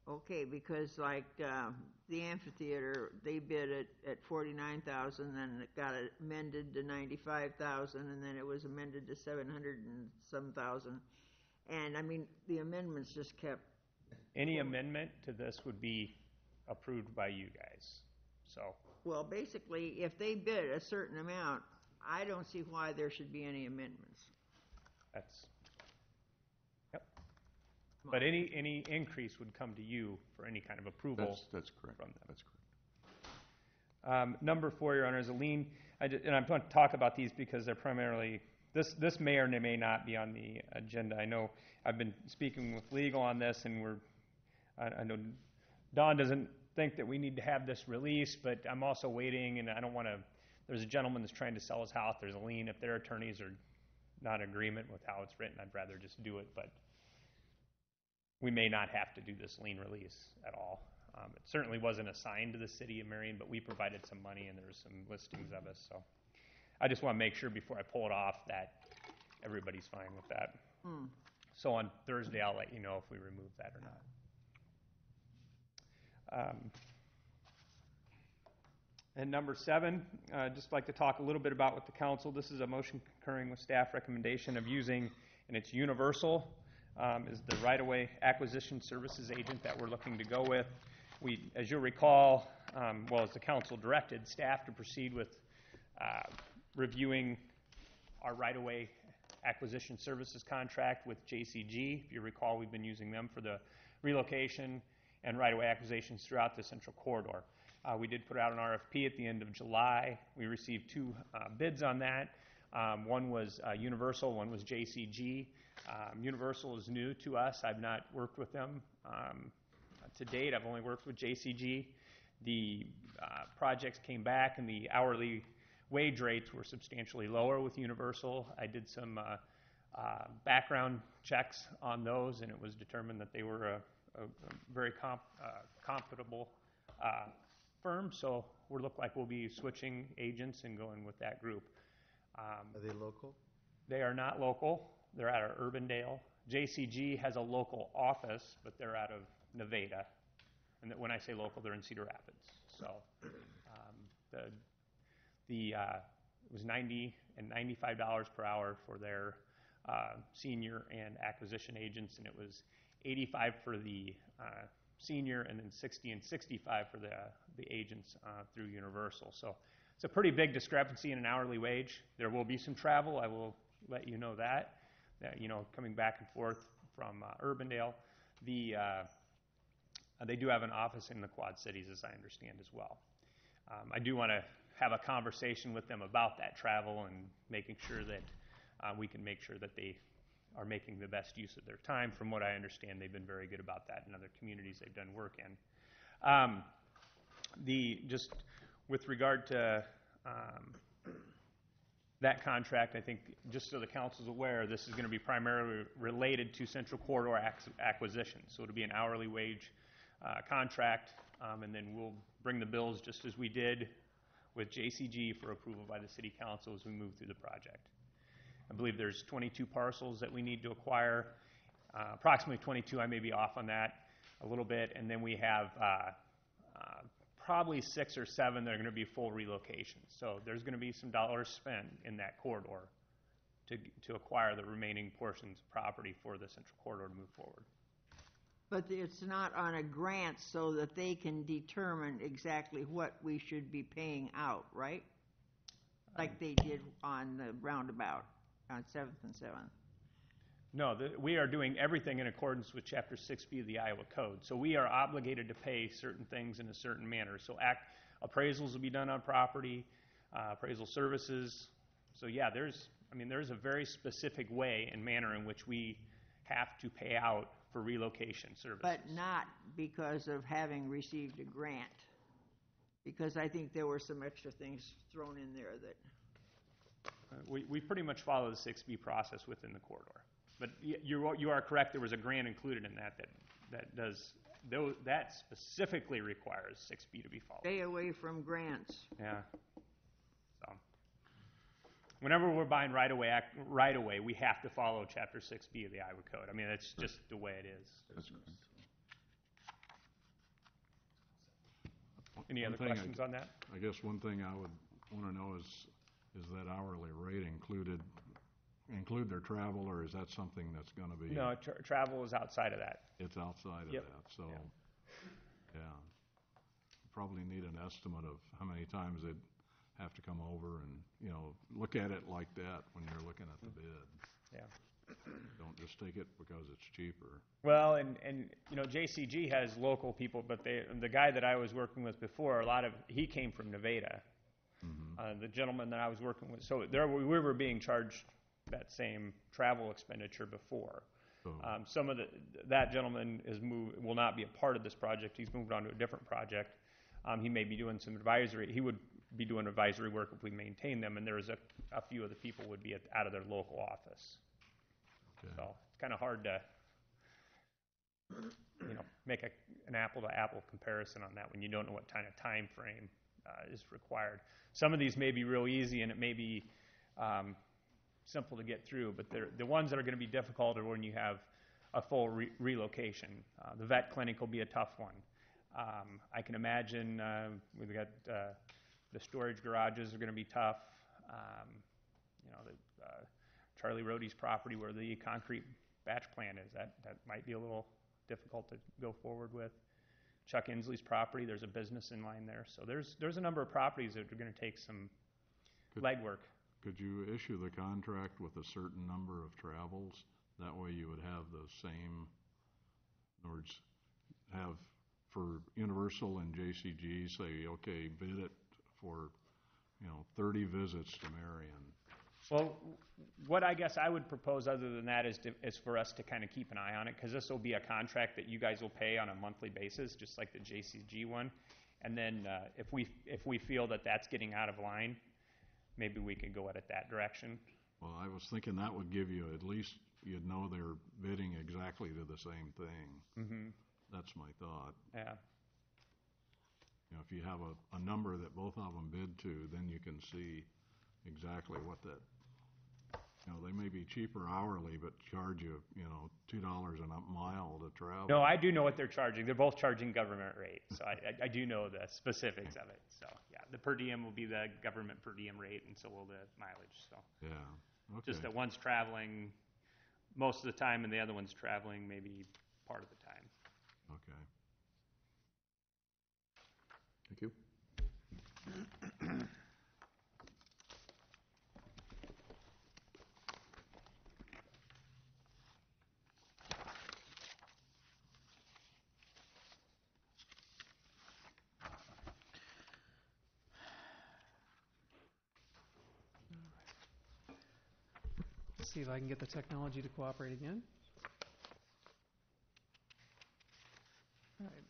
Okay, because like the amphitheater, they bid it at 49,000, then it got amended to 95,000, and then it was amended to 700 and some thousand. And I mean, the amendments just kept. Any amendment to this would be approved by you guys. So Well, basically, if they bid a certain amount, I don't see why there should be any amendments. that's, yep. But any increase would come to you for any kind of approval. That's correct. From them. That's correct. Number 4, Your Honor, is a lien. And I'm going to talk about these because they're primarily, this may or may not be on the agenda. I know I've been speaking with legal on this, and I know Don doesn't think that we need to have this released, but I'm also waiting, and I don't want to, there's a gentleman that's trying to sell his house. There's a lien. If their attorneys are not in agreement with how it's written, I'd rather just do it, but we may not have to do this lien release at all. It certainly wasn't assigned to the city of Marion, but we provided some money, and there's some listings of us. So I just want to make sure before I pull it off that everybody's fine with that. So on Thursday, I'll let you know if we remove that or not. And number 7, just like to talk a little bit about with the council. This is a motion concurring with staff recommendation of using, and it's Universal, is the right-of-way acquisition services agent that we're looking to go with. We, as you'll recall, as the council directed staff to proceed with reviewing our right-of-way acquisition services contract with JCG. If you recall, we've been using them for the relocation and right-of-way acquisitions throughout the central corridor. We did put out an RFP at the end of July. We received 2 bids on that. One was Universal, one was JCG. Universal is new to us. I've not worked with them to date. I've only worked with JCG. The projects came back and the hourly wage rates were substantially lower with Universal. I did some background checks on those, and it was determined that they were a very compatible firm, so we look like we'll be switching agents and going with that group. Are they local? They are not local. They're out of Urbandale. JCG has a local office, but they're out of Nevada. And when I say local, they're in Cedar Rapids. So it was $90 and $95 per hour for their senior and acquisition agents, and it was $85 for the senior, and then $60 and $65 for the agents through Universal. So it's a pretty big discrepancy in an hourly wage. There will be some travel. I will let you know that coming back and forth from Urbandale. They do have an office in the Quad Cities, as I understand, as well. I do want to have a conversation with them about that travel and making sure that we can make sure that they are making the best use of their time. From what I understand, they've been very good about that in other communities they've done work in. Just with regard to that contract, I think just so the council's aware, this is going to be primarily related to Central Corridor acquisition. So it'll be an hourly wage contract, and then we'll bring the bills just as we did with JCG for approval by the City Council as we move through the project. I believe there's 22 parcels that we need to acquire, approximately 22. I may be off on that a little bit. And then we have probably 6 or 7 that are going to be full relocations. So there's going to be some dollars spent in that corridor to acquire the remaining portions of property for the Central Corridor to move forward. But it's not on a grant so that they can determine exactly what we should be paying out, right? Like they did on the roundabout on 7th and 7th. No, we are doing everything in accordance with Chapter 6B of the Iowa Code. So we are obligated to pay certain things in a certain manner. So appraisals will be done on property, appraisal services. So yeah, there's a very specific way and manner in which we have to pay out for relocation services. But not because of having received a grant. Because I think there were some extra things thrown in there that... We pretty much follow the 6B process within the corridor. But you are correct, there was a grant included in that specifically requires 6B to be followed. Stay away from grants. Yeah. So whenever we're buying right away, we have to follow Chapter 6B of the Iowa Code. I mean, that's just the way it is. That's correct. Any other questions on that? I guess one thing I would want to know is that hourly rate include their travel, or is that something that's going to be? No, travel is outside of that. It's outside of that, so yeah. Probably need an estimate of how many times they'd have to come over and look at it like that when you're looking at the bid. Yeah. Don't just take it because it's cheaper. Well, and JCG has local people, but the guy that I was working with before, he came from Nevada. Mm-hmm. The gentleman that I was working with, so we were being charged that same travel expenditure before. Oh. Some of that gentleman will not be a part of this project. He's moved on to a different project. He may be doing some advisory. He would be doing advisory work if we maintain them, and there's a few of the people would be out of their local office. Okay. So it's kind of hard to make an apple-to-apple comparison on that when you don't know what kind of time frame is required. Some of these may be real easy, and it may be simple to get through, but the ones that are going to be difficult are when you have a full relocation. The vet clinic will be a tough one. I can imagine we've got The storage garages are going to be tough. Charlie Rohde's property where the concrete batch plant is, that might be a little difficult to go forward with. Chuck Inslee's property, there's a business in line there. So there's a number of properties that are going to take some legwork. Could you issue the contract with a certain number of travels? That way you would have the same, in other words, have for Universal and JCG, say, okay, bid it for, 30 visits to Marion. Well, what I guess I would propose other than that is for us to kind of keep an eye on it, because this will be a contract that you guys will pay on a monthly basis, just like the JCG one. And then if we feel that that's getting out of line, maybe we could go at it that direction. Well, I was thinking that would give you, at least you'd know they're bidding exactly to the same thing. Mm-hmm. That's my thought. Yeah. If you have a number that both of them bid to, then you can see exactly what that, they may be cheaper hourly, but charge you, $2 a mile to travel. No, I do know what they're charging. They're both charging government rate, so I do know the specifics of it. So, yeah, the per diem will be the government per diem rate, and so will the mileage. So, yeah, okay. Just that one's traveling most of the time, and the other one's traveling maybe part of the time. Okay. Thank you. Let's see if I can get the technology to cooperate again. All right.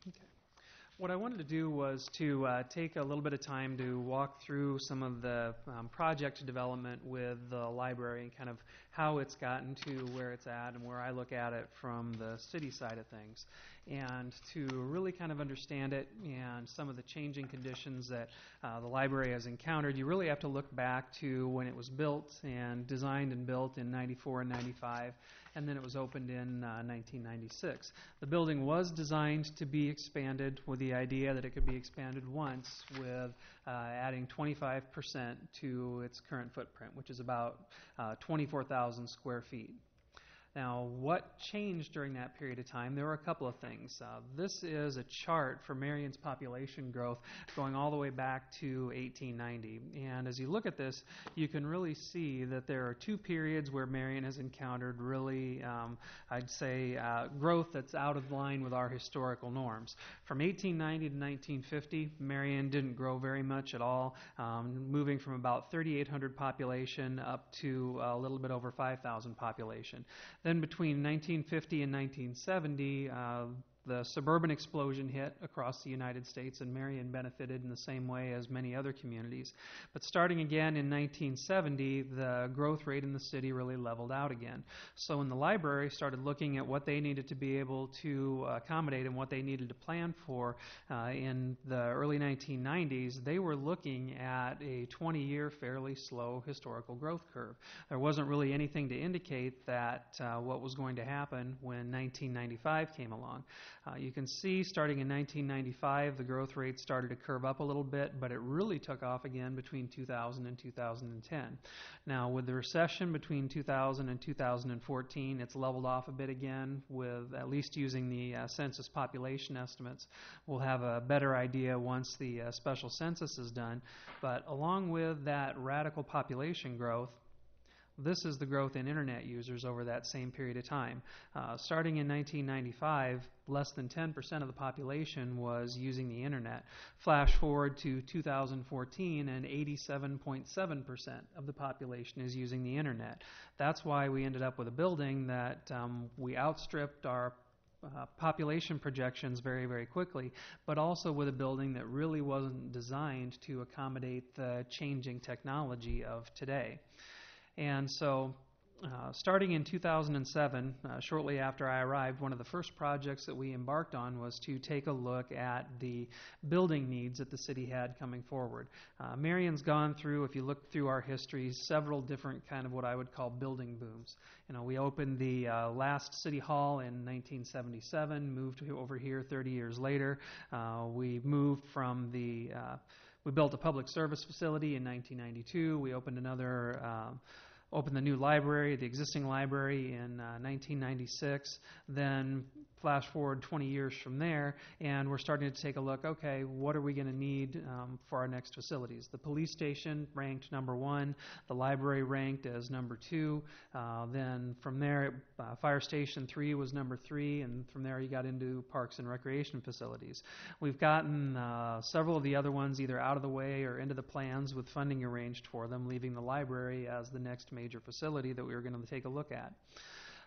Okay. What I wanted to do was to take a little bit of time to walk through some of the project development with the library and kind of how it's gotten to where it's at and where I look at it from the city side of things, and to really kind of understand it and some of the changing conditions that the library has encountered. You really have to look back to when it was built and designed and built in 94 and 95, and then it was opened in 1996. The building was designed to be expanded with the idea that it could be expanded once with adding 25% to its current footprint, which is about 24,000 square feet. Now, what changed during that period of time? There were a couple of things. This is a chart for Marion's population growth going all the way back to 1890. And as you look at this, you can really see that there are two periods where Marion has encountered really, I'd say, growth that's out of line with our historical norms. From 1890 to 1950, Marion didn't grow very much at all, moving from about 3,800 population up to a little bit over 5,000 population. Then between 1950 and 1970, the suburban explosion hit across the United States, and Marion benefited in the same way as many other communities. But starting again in 1970, the growth rate in the city really leveled out again. So when the library started looking at what they needed to be able to accommodate and what they needed to plan for in the early 1990s, they were looking at a 20-year fairly slow historical growth curve. There wasn't really anything to indicate that what was going to happen when 1995 came along. You can see starting in 1995, the growth rate started to curve up a little bit, but it really took off again between 2000 and 2010. Now, with the recession between 2000 and 2014, it's leveled off a bit again, with at least using the census population estimates. We'll have a better idea once the special census is done. But along with that radical population growth, this is the growth in internet users over that same period of time. Starting in 1995, less than 10% of the population was using the internet. Flash forward to 2014, and 87.7% of the population is using the internet. That's why we ended up with a building that we outstripped our population projections very, very quickly, but also with a building that really wasn't designed to accommodate the changing technology of today. And so starting in 2007, shortly after I arrived, one of the first projects that we embarked on was to take a look at the building needs that the city had coming forward. Marion's gone through, if you look through our history, several different kind of what I would call building booms. We opened the last city hall in 1977, moved over here 30 years later. We moved from the We built a public service facility in 1992. We opened opened the new library, the existing library, in 1996. Then flash forward 20 years from there, and we're starting to take a look, okay, what are we going to need for our next facilities? The police station ranked number 1, the library ranked as number 2, then from there, fire station 3 was number 3, and from there you got into parks and recreation facilities. We've gotten several of the other ones either out of the way or into the plans with funding arranged for them, leaving the library as the next major facility that we were going to take a look at.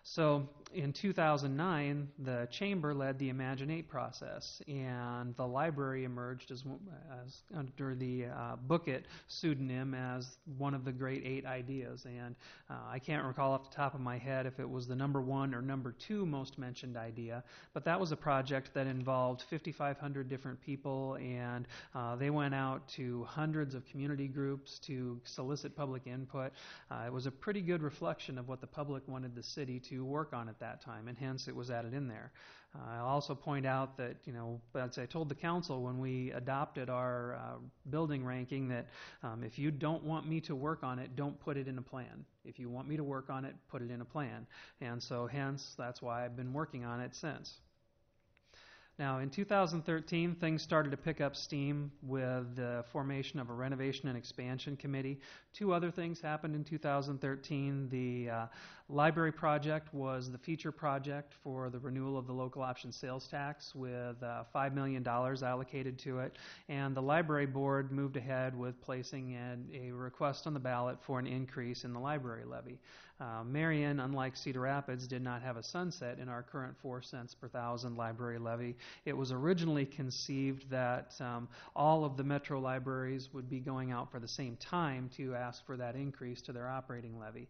So in 2009, the chamber led the Imagine 8 process, and the library emerged as under the Book It pseudonym as one of the great 8 ideas. And I can't recall off the top of my head if it was the number 1 or number 2 most mentioned idea, but that was a project that involved 5,500 different people, and they went out to hundreds of community groups to solicit public input. It was a pretty good reflection of what the public wanted the city to work on at that time, and hence it was added in there. I'll also point out that, as I told the council when we adopted our building ranking, that if you don't want me to work on it, don't put it in a plan. If you want me to work on it, put it in a plan. And so hence, that's why I've been working on it since. Now, in 2013, things started to pick up steam with the formation of a renovation and expansion committee. 2 other things happened in 2013. The library project was the feature project for the renewal of the local option sales tax with $5 million allocated to it. And the library board moved ahead with placing a request on the ballot for an increase in the library levy. Marion, unlike Cedar Rapids, did not have a sunset in our current 4 cents per thousand library levy. It was originally conceived that all of the metro libraries would be going out for the same time to ask for that increase to their operating levy.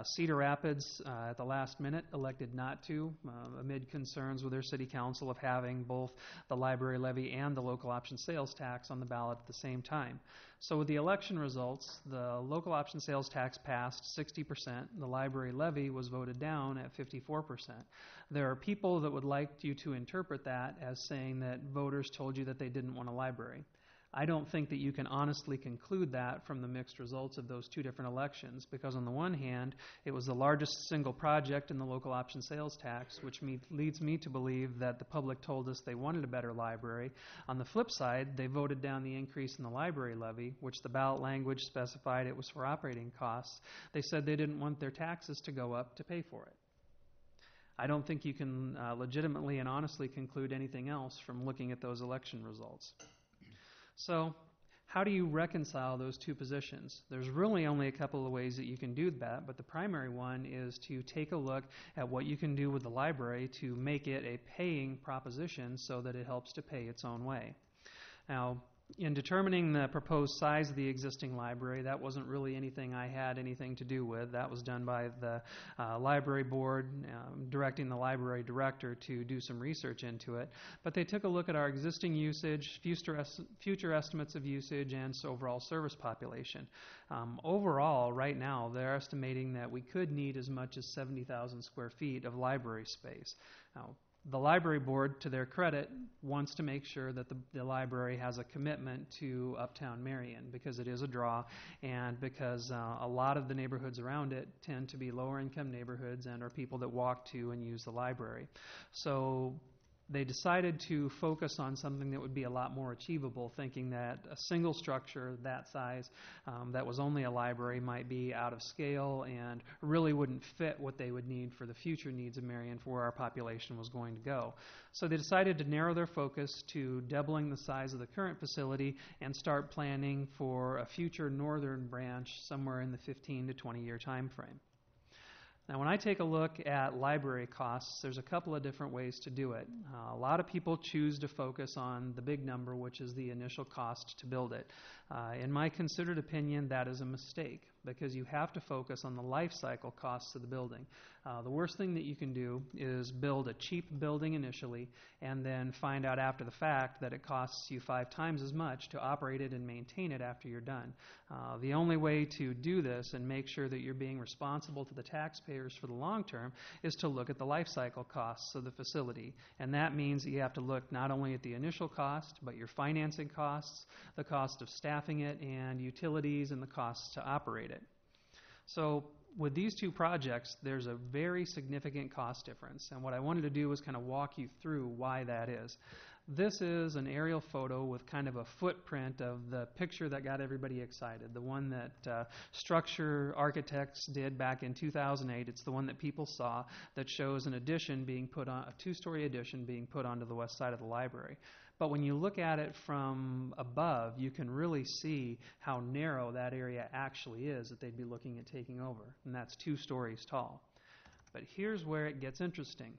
Cedar Rapids, at the last minute, elected not to, amid concerns with their city council of having both the library levy and the local option sales tax on the ballot at the same time. So with the election results, the local option sales tax passed 60%. The library levy was voted down at 54%. There are people that would like you to interpret that as saying that voters told you that they didn't want a library. I don't think that you can honestly conclude that from the mixed results of those 2 different elections, because on the one hand, it was the largest single project in the local option sales tax, which leads me to believe that the public told us they wanted a better library. On the flip side, they voted down the increase in the library levy, which the ballot language specified it was for operating costs. They said they didn't want their taxes to go up to pay for it. I don't think you can legitimately and honestly conclude anything else from looking at those election results. So how do you reconcile those 2 positions? There's really only a couple of ways that you can do that, but the primary one is to take a look at what you can do with the library to make it a paying proposition so that it helps to pay its own way. Now, in determining the proposed size of the existing library, that wasn't really anything I had anything to do with. That was done by the library board, directing the library director to do some research into it. But they took a look at our existing usage, future estimates of usage, and overall service population. Overall, right now, they're estimating that we could need as much as 70,000 square feet of library space. Now, the library board, to their credit, wants to make sure that the library has a commitment to Uptown Marion, because it is a draw, and because a lot of the neighborhoods around it tend to be lower income neighborhoods and are people that walk to and use the library. So they decided to focus on something that would be a lot more achievable, thinking that a single structure that size that was only a library might be out of scale and really wouldn't fit what they would need for the future needs of Marion for where our population was going to go. So they decided to narrow their focus to doubling the size of the current facility and start planning for a future northern branch somewhere in the 15 to 20 year time frame. Now, when I take a look at library costs, there's a couple of different ways to do it. A lot of people choose to focus on the big number, which is the initial cost to build it. In my considered opinion, that is a mistake. because you have to focus on the life cycle costs of the building. The worst thing that you can do is build a cheap building initially and then find out after the fact that it costs you 5 times as much to operate it and maintain it after you're done. The only way to do this and make sure that you're being responsible to the taxpayers for the long term is to look at the life cycle costs of the facility. And that means that you have to look not only at the initial cost, but your financing costs, the cost of staffing it, and utilities and the costs to operate it. So with these two projects, there's a very significant cost difference. And what I wanted to do was kind of walk you through why that is. This is an aerial photo with kind of a footprint of the picture that got everybody excited, the one that Structure Architects did back in 2008. It's the one that people saw that shows an addition being put on, a 2-story addition being put onto the west side of the library. But when you look at it from above, you can really see how narrow that area actually is that they'd be looking at taking over, and that's 2 stories tall. But here's where it gets interesting.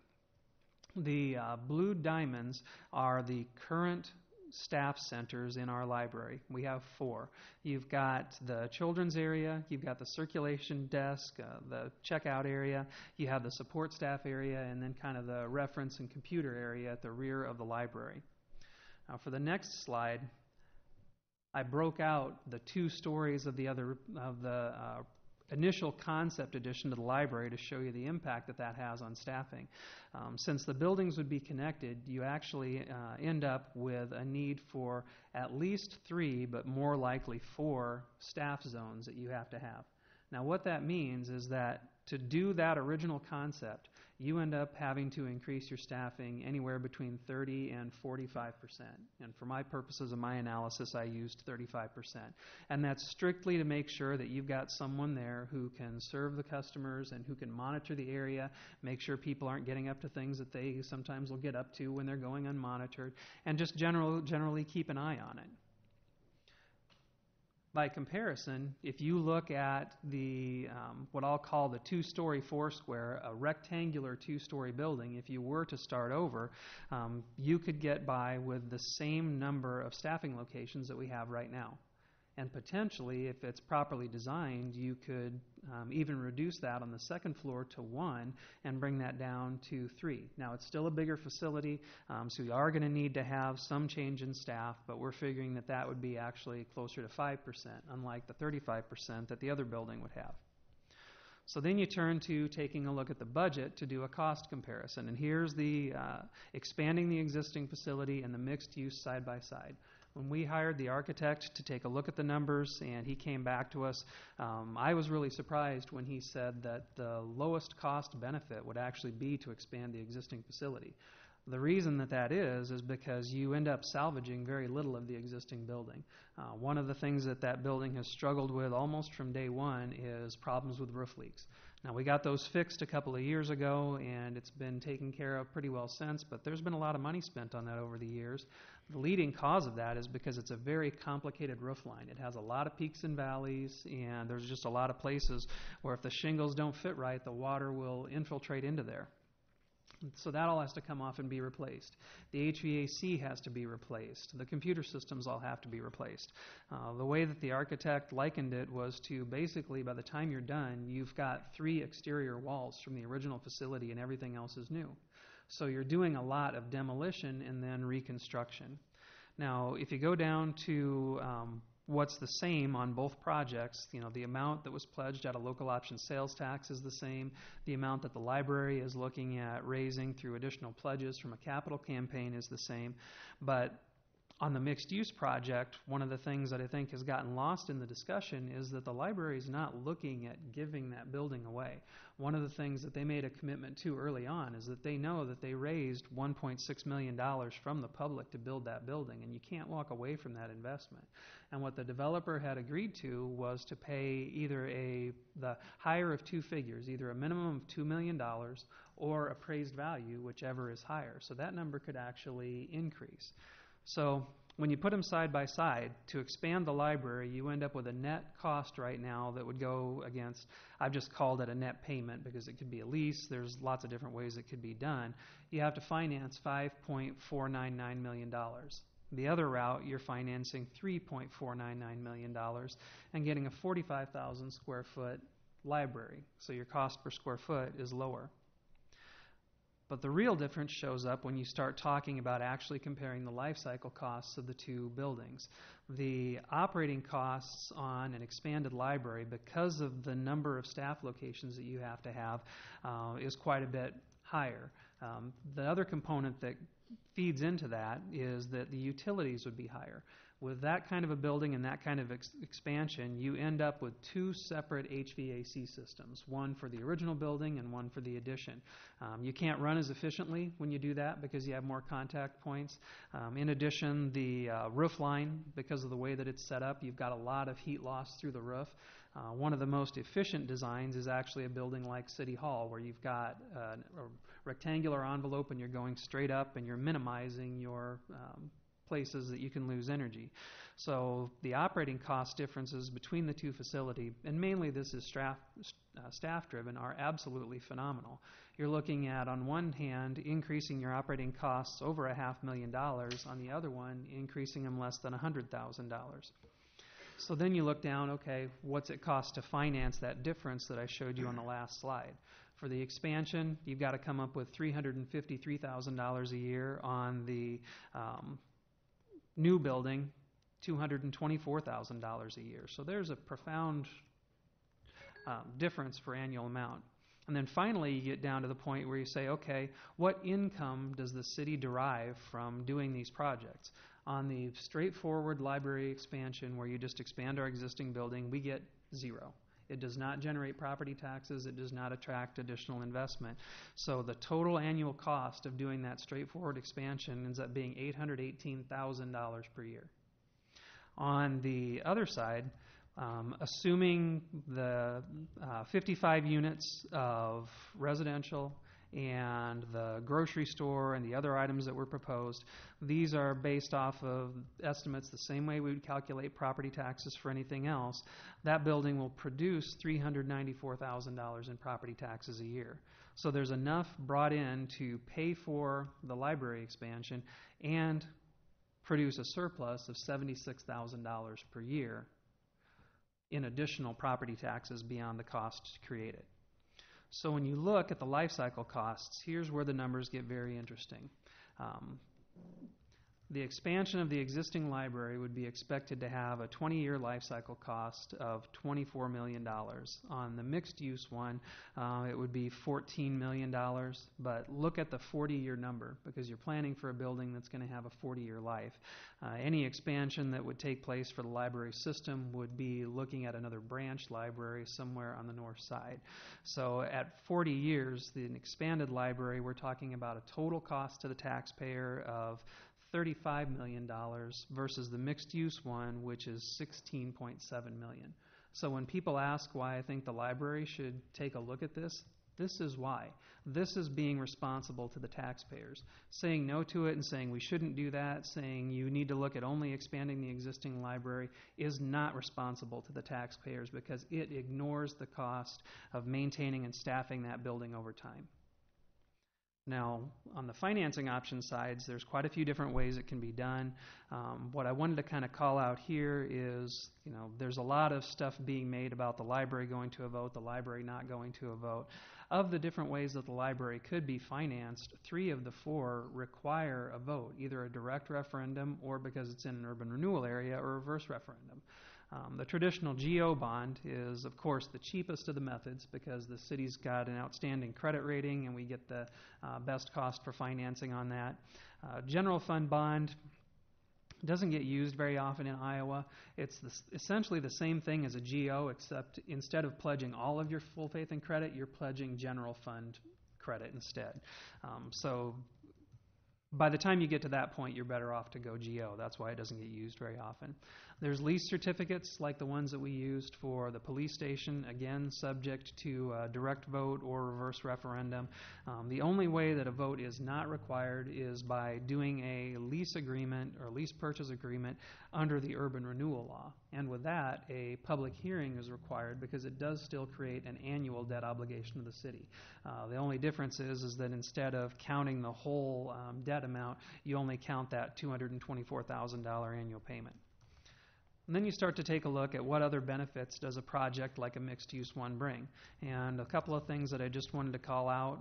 The blue diamonds are the current staff centers in our library. We have 4. You've got the children's area, you've got the circulation desk, the checkout area, you have the support staff area, and then kind of the reference and computer area at the rear of the library. Now for the next slide, I broke out the 2 stories of the initial concept addition to the library to show you the impact that that has on staffing. Since the buildings would be connected, you actually end up with a need for at least 3, but more likely 4 staff zones that you have to have. Now what that means is that to do that original concept, you end up having to increase your staffing anywhere between 30 and 45%. And for my purposes of my analysis, I used 35%. And that's strictly to make sure that you've got someone there who can serve the customers and who can monitor the area, make sure people aren't getting up to things that they sometimes will get up to when they're going unmonitored, and just generally keep an eye on it. By comparison, if you look at the what I'll call the 2-story Foursquare, a rectangular 2-story building, if you were to start over, you could get by with the same number of staffing locations that we have right now. And potentially, if it's properly designed, you could even reduce that on the second floor to 1 and bring that down to 3. Now, it's still a bigger facility, so you are going to need to have some change in staff, but we're figuring that that would be actually closer to 5%, unlike the 35% that the other building would have. So then you turn to taking a look at the budget to do a cost comparison. And here's the expanding the existing facility and the mixed use side by side. When we hired the architect to take a look at the numbers and he came back to us, I was really surprised when he said that the lowest cost benefit would actually be to expand the existing facility. The reason that that is because you end up salvaging very little of the existing building. One of the things that that building has struggled with almost from day one is problems with roof leaks. Now, we got those fixed a couple of years ago, and it's been taken care of pretty well since, but there's been a lot of money spent on that over the years. The leading cause of that is because it's a very complicated roof line. It has a lot of peaks and valleys, and there's just a lot of places where if the shingles don't fit right, the water will infiltrate into there. So that all has to come off and be replaced. The HVAC has to be replaced. The computer systems all have to be replaced. The way that the architect likened it was to basically, by the time you're done, you've got 3 exterior walls from the original facility and everything else is new. So you're doing a lot of demolition and then reconstruction. Now, if you go down to what's the same on both projects, the amount that was pledged at a local option sales tax is the same. The amount that the library is looking at raising through additional pledges from a capital campaign is the same. But on the mixed-use project, one of the things that I think has gotten lost in the discussion is that the library is not looking at giving that building away. One of the things that they made a commitment to early on is that they know that they raised $1.6 million from the public to build that building, and you can't walk away from that investment. And what the developer had agreed to was to pay either the higher of 2 figures, either a minimum of $2 million or appraised value, whichever is higher. So that number could actually increase. So when you put them side by side, to expand the library, you end up with a net cost right now that would go against, I've just called it a net payment because it could be a lease. There's lots of different ways it could be done. You have to finance $5.499 million. The other route, you're financing $3.499 million and getting a 45,000 square foot library, so your cost per square foot is lower. But the real difference shows up when you start talking about actually comparing the life cycle costs of the two buildings. The operating costs on an expanded library, because of the number of staff locations that you have to have, is quite a bit higher. The other component that feeds into that is that the utilities would be higher. With that kind of a building and that kind of expansion, you end up with two separate HVAC systems, one for the original building and one for the addition. You can't run as efficiently when you do that because you have more contact points. In addition, the roof line, because of the way that it's set up, you've got a lot of heat loss through the roof. One of the most efficient designs is actually a building like City Hall, where you've got a rectangular envelope and you're going straight up and you're minimizing your places that you can lose energy. So the operating cost differences between the two facilities, and mainly this is staff-driven, are absolutely phenomenal. You're looking at, on one hand, increasing your operating costs over $500,000, on the other one, increasing them less than $100,000. So then you look down, okay, what's it cost to finance that difference that I showed you on the last slide? For the expansion, you've got to come up with $353,000 a year. On the new building, $224,000 a year. So there's a profound difference for annual amount. And then finally, you get down to the point where you say, okay, what income does the city derive from doing these projects? On the straightforward library expansion, where you just expand our existing building, we get zero. It does not generate property taxes. It does not attract additional investment. So the total annual cost of doing that straightforward expansion ends up being $818,000 per year. On the other side, assuming the 55 units of residential and the grocery store and the other items that were proposed, these are based off of estimates the same way we would calculate property taxes for anything else. That building will produce $394,000 in property taxes a year. So there's enough brought in to pay for the library expansion and produce a surplus of $76,000 per year in additional property taxes beyond the cost to create it. So when you look at the life cycle costs, here's where the numbers get very interesting. The expansion of the existing library would be expected to have a 20-year life cycle cost of $24 million. On the mixed-use one, it would be $14 million, but look at the 40-year number, because you're planning for a building that's going to have a 40-year life. Any expansion that would take place for the library system would be looking at another branch library somewhere on the north side. So at 40 years, the expanded library, we're talking about a total cost to the taxpayer of $35 million versus the mixed-use one, which is $16.7 million. So when people ask why I think the library should take a look at this is why. This is being responsible to the taxpayers. Saying no to it and saying we shouldn't do that, saying you need to look at only expanding the existing library, is not responsible to the taxpayers because it ignores the cost of maintaining and staffing that building over time. Now, on the financing option sides, there's quite a few different ways it can be done. What I wanted to kind of call out here is, there's a lot of stuff being made about the library going to a vote, the library not going to a vote. Of the different ways that the library could be financed, 3 of the 4 require a vote, either a direct referendum or, because it's in an urban renewal area, or a reverse referendum. The traditional GO bond is, of course, the cheapest of the methods because the city's got an outstanding credit rating and we get the best cost for financing on that. General fund bond doesn't get used very often in Iowa. It's essentially the same thing as a GO, except instead of pledging all of your full faith and credit, you're pledging general fund credit instead. So by the time you get to that point, you're better off to go GO. That's why it doesn't get used very often. There's lease certificates like the ones that we used for the police station, again, subject to direct vote or reverse referendum. The only way that a vote is not required is by doing a lease agreement or lease purchase agreement under the urban renewal law. And with that, a public hearing is required because it does still create an annual debt obligation of the city. The only difference is that instead of counting the whole debt amount, you only count that $224,000 annual payment. And then you start to take a look at what other benefits does a project like a mixed-use one bring. And a couple of things that I just wanted to call out.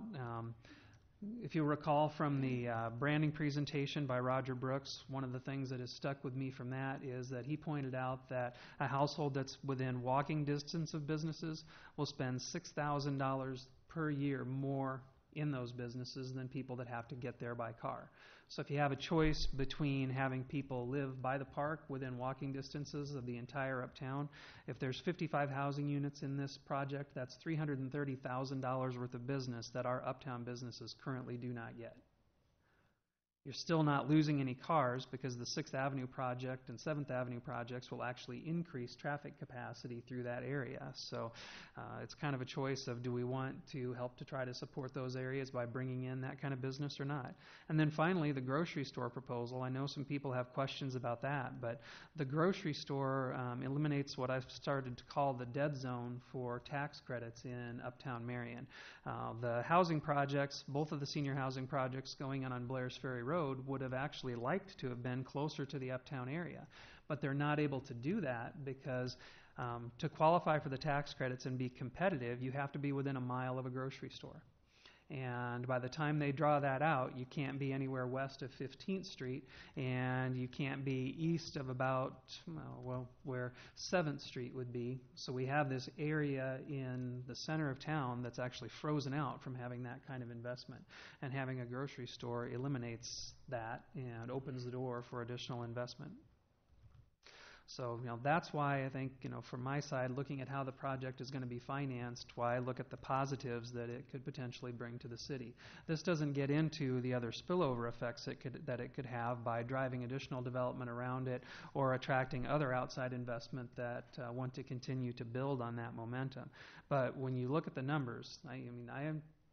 If you recall from the branding presentation by Roger Brooks, one of the things that has stuck with me from that is that he pointed out that a household that's within walking distance of businesses will spend $6,000 per year more in those businesses than people that have to get there by car. So if you have a choice between having people live by the park within walking distances of the entire uptown, if there's 55 housing units in this project, that's $330,000 worth of business that our uptown businesses currently do not get. You're still not losing any cars because the 6th Avenue project and 7th Avenue projects will actually increase traffic capacity through that area. So it's kind of a choice of, do we want to help to try to support those areas by bringing in that kind of business or not? And then finally, the grocery store proposal. I know some people have questions about that, but the grocery store eliminates what I've started to call the dead zone for tax credits in Uptown Marion. The housing projects, both of the senior housing projects going on Blair's Ferry Road, would have actually liked to have been closer to the uptown area, but they're not able to do that because to qualify for the tax credits and be competitive, you have to be within a mile of a grocery store. And by the time they draw that out, you can't be anywhere west of 15th Street, and you can't be east of about, where 7th Street would be. So we have this area in the center of town that's actually frozen out from having that kind of investment. And having a grocery store eliminates that and opens the door for additional investment. So, that's why I think, from my side, looking at how the project is going to be financed, why I look at the positives that it could potentially bring to the city. This doesn't get into the other spillover effects that it could have by driving additional development around it or attracting other outside investment that want to continue to build on that momentum. But when you look at the numbers,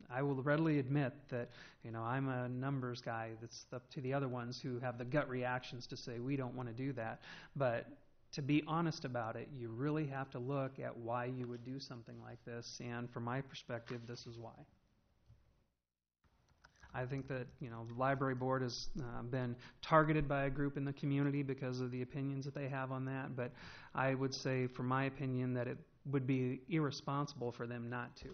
I will readily admit that, I'm a numbers guy. That's up to the other ones who have the gut reactions to say we don't want to do that. But to be honest about it, you really have to look at why you would do something like this. And from my perspective, this is why. I think that, the library board has been targeted by a group in the community because of the opinions that they have on that. But I would say, from my opinion, that it would be irresponsible for them not to.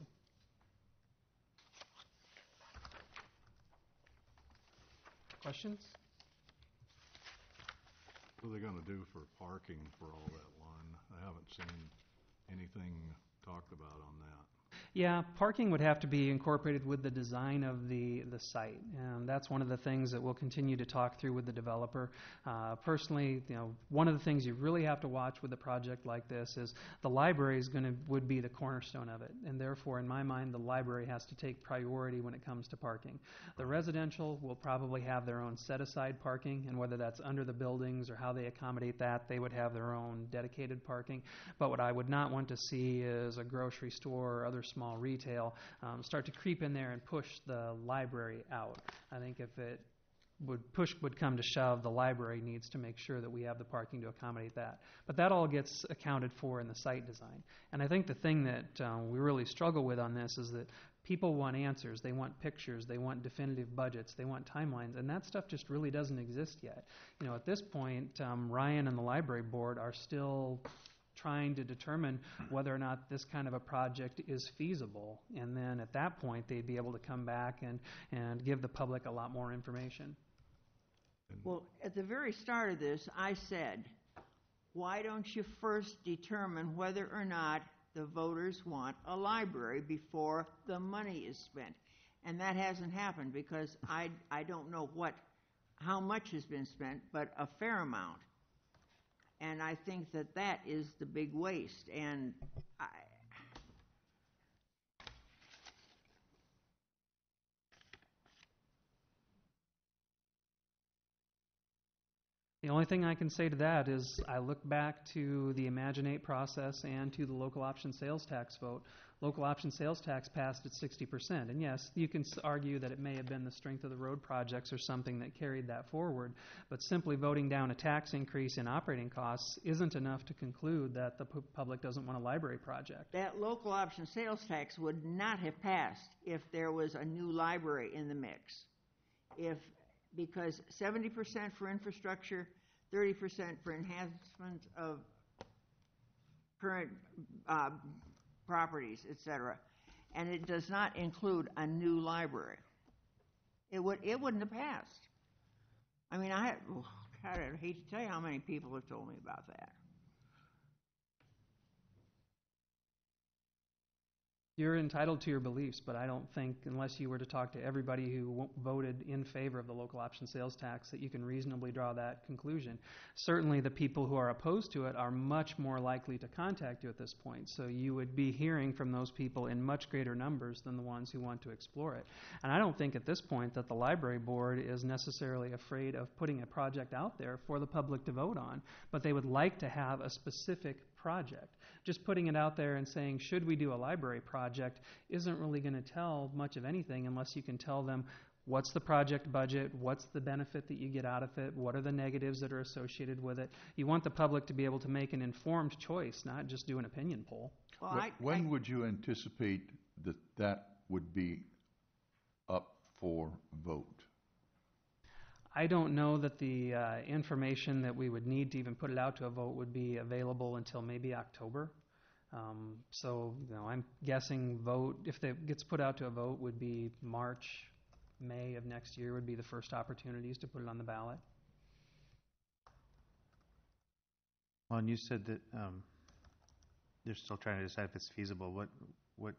Questions? What are they going to do for parking for all that line? I haven't seen anything talked about on that. Yeah, parking would have to be incorporated with the design of the site, and that's one of the things that we'll continue to talk through with the developer. Personally, one of the things you really have to watch with a project like this is the library would be the cornerstone of it, and therefore, in my mind, the library has to take priority when it comes to parking. The residential will probably have their own set-aside parking, and whether that's under the buildings or how they accommodate that, they would have their own dedicated parking. But what I would not want to see is a grocery store or other small retail start to creep in there and push the library out. I think if it would come to shove, the library needs to make sure that we have the parking to accommodate that. But that all gets accounted for in the site design. And I think the thing that we really struggle with on this is that people want answers, they want pictures, they want definitive budgets, they want timelines, and that stuff just really doesn't exist yet. At this point, Ryan and the library board are still trying to determine whether or not this kind of a project is feasible. And then at that point, they'd be able to come back and give the public a lot more information. Well, at the very start of this, I said, why don't you first determine whether or not the voters want a library before the money is spent? And that hasn't happened because I don't know how much has been spent, but a fair amount. And I think that is the big waste. And the only thing I can say to that is I look back to the Imaginate process and to the local option sales tax vote. local option sales tax passed at 60%. And yes, you can argue that it may have been the strength of the road projects or something that carried that forward, but simply voting down a tax increase in operating costs isn't enough to conclude that the public doesn't want a library project. That local option sales tax would not have passed if there was a new library in the mix. Because 70% for infrastructure, 30% for enhancement of current properties, etc., and it does not include a new library. It wouldn't have passed. I mean, God, I'd hate to tell you how many people have told me about that. You're entitled to your beliefs, but I don't think, unless you were to talk to everybody who voted in favor of the local option sales tax, that you can reasonably draw that conclusion. Certainly the people who are opposed to it are much more likely to contact you at this point, so you would be hearing from those people in much greater numbers than the ones who want to explore it. And I don't think at this point that the library board is necessarily afraid of putting a project out there for the public to vote on, but they would like to have a specific project. Just putting it out there and saying, should we do a library project, isn't really going to tell much of anything unless you can tell them what's the project budget, what's the benefit that you get out of it, what are the negatives that are associated with it. You want the public to be able to make an informed choice, not just do an opinion poll. Well, when would you anticipate that would be up for vote? I don't know that the information that we would need to even put it out to a vote would be available until maybe October. So, I'm guessing vote, if it gets put out to a vote, would be March, May of next year would be the first opportunities to put it on the ballot. Well, and you said that they're still trying to decide if it's feasible. What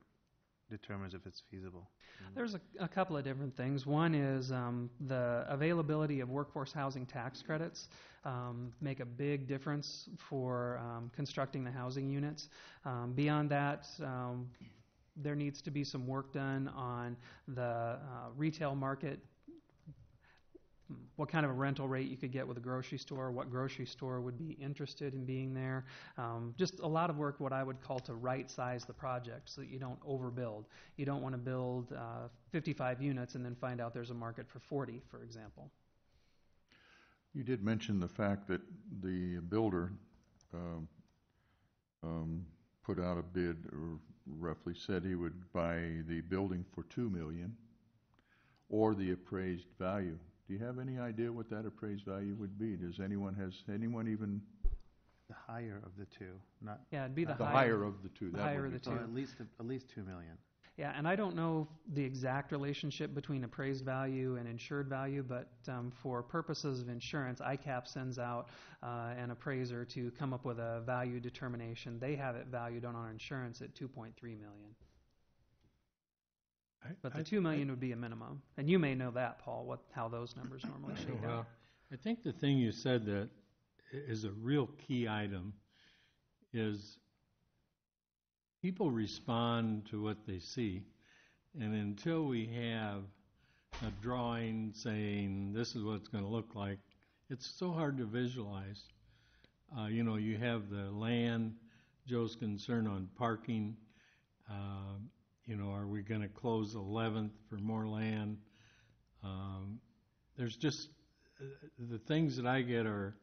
determines if it's feasible? There's a couple of different things. One is the availability of workforce housing tax credits make a big difference for constructing the housing units. Beyond that, there needs to be some work done on the retail market, what kind of a rental rate you could get with a grocery store, what grocery store would be interested in being there. Just a lot of work, what I would call to right-size the project so that you don't overbuild. You don't want to build 55 units and then find out there's a market for 40, for example. You did mention the fact that the builder put out a bid, or roughly said he would buy the building for $2 million, or the appraised value. Do you have any idea what that appraised value would be? Has anyone even? The higher of the two, not. Yeah, it'd be the higher of the two. The higher of the two. So at least $2 million. Yeah, and I don't know the exact relationship between appraised value and insured value, but for purposes of insurance, ICAP sends out an appraiser to come up with a value determination. They have it valued on our insurance at $2.3 million. But the $2 million would be a minimum. And you may know that, Paul, how those numbers normally shake out. I think the thing you said that is a real key item is people respond to what they see. And until we have a drawing saying this is what it's going to look like, it's so hard to visualize. You have the land, Joe's concern on parking. Are we going to close 11th for more land? There's just, the things that I get are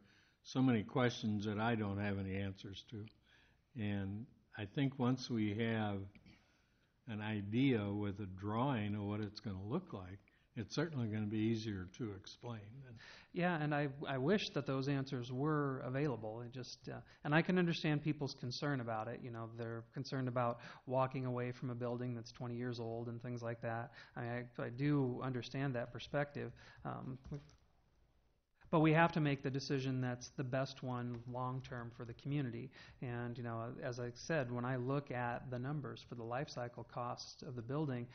so many questions that I don't have any answers to. And I think once we have an idea with a drawing of what it's going to look like, it's certainly going to be easier to explain. Yeah, and I wish that those answers were available. And I can understand people's concern about it. They're concerned about walking away from a building that's 20 years old and things like that. I do understand that perspective. But we have to make the decision that's the best one long-term for the community. And, as I said, when I look at the numbers for the life cycle cost of the building,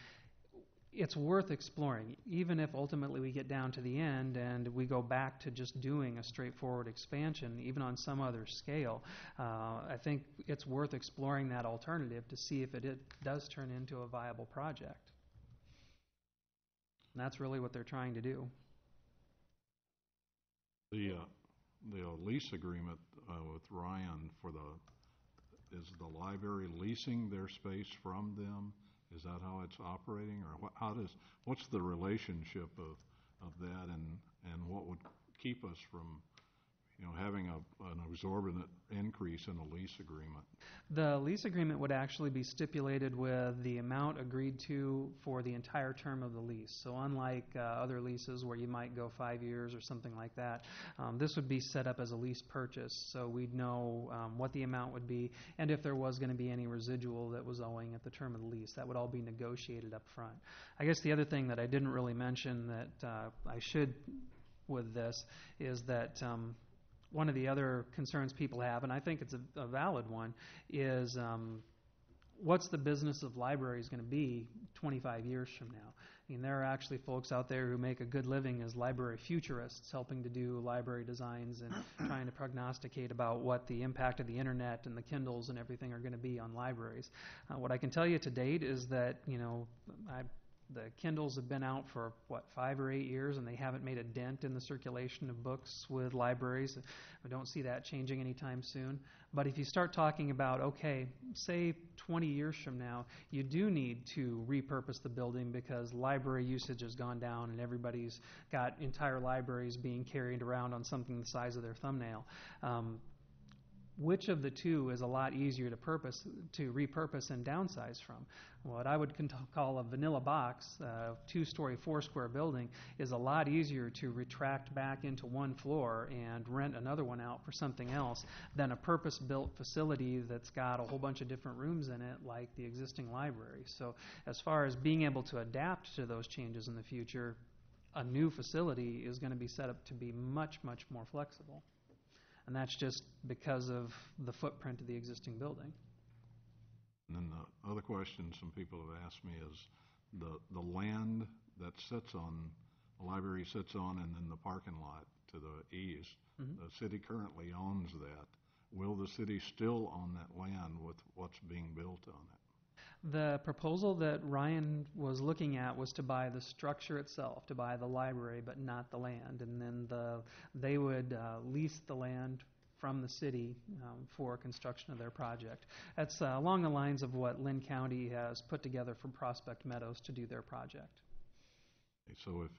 it's worth exploring, even if ultimately we get down to the end and we go back to just doing a straightforward expansion, even on some other scale. I think it's worth exploring that alternative to see if it does turn into a viable project. And that's really what they're trying to do. The lease agreement with Ryan is the library leasing their space from them? Is that how it's operating, or what's the relationship of that, and what would keep us from, having an exorbitant increase in a lease agreement? The lease agreement would actually be stipulated with the amount agreed to for the entire term of the lease. So unlike other leases where you might go 5 years or something like that, this would be set up as a lease purchase. So we'd know what the amount would be, and if there was going to be any residual that was owing at the term of the lease. That would all be negotiated up front. I guess the other thing that I didn't really mention that I should with this is that one of the other concerns people have, and I think it's a valid one, is what's the business of libraries going to be 25 years from now? I mean, there are actually folks out there who make a good living as library futurists, helping to do library designs and trying to prognosticate about what the impact of the internet and the Kindles and everything are going to be on libraries. What I can tell you to date is that, the Kindles have been out for, 5 or 8 years, and they haven't made a dent in the circulation of books with libraries. We don't see that changing anytime soon. But if you start talking about, okay, say 20 years from now, you do need to repurpose the building because library usage has gone down and everybody's got entire libraries being carried around on something the size of their thumbnail. Which of the two is a lot easier to repurpose and downsize from? What I would call a vanilla box, 2-story, 4-square building, is a lot easier to retract back into one floor and rent another one out for something else than a purpose-built facility that's got a whole bunch of different rooms in it like the existing library. So as far as being able to adapt to those changes in the future, a new facility is going to be set up to be much, much more flexible. And that's just because of the footprint of the existing building. And then the other question some people have asked me is the land that the library sits on, and then the parking lot to the east. Mm-hmm. The city currently owns that. Will the city still own that land with what's being built on it? The proposal that Ryan was looking at was to buy the structure itself, to buy the library, but not the land. And then they would lease the land from the city for construction of their project. That's along the lines of what Lynn County has put together for Prospect Meadows to do their project. Okay, so if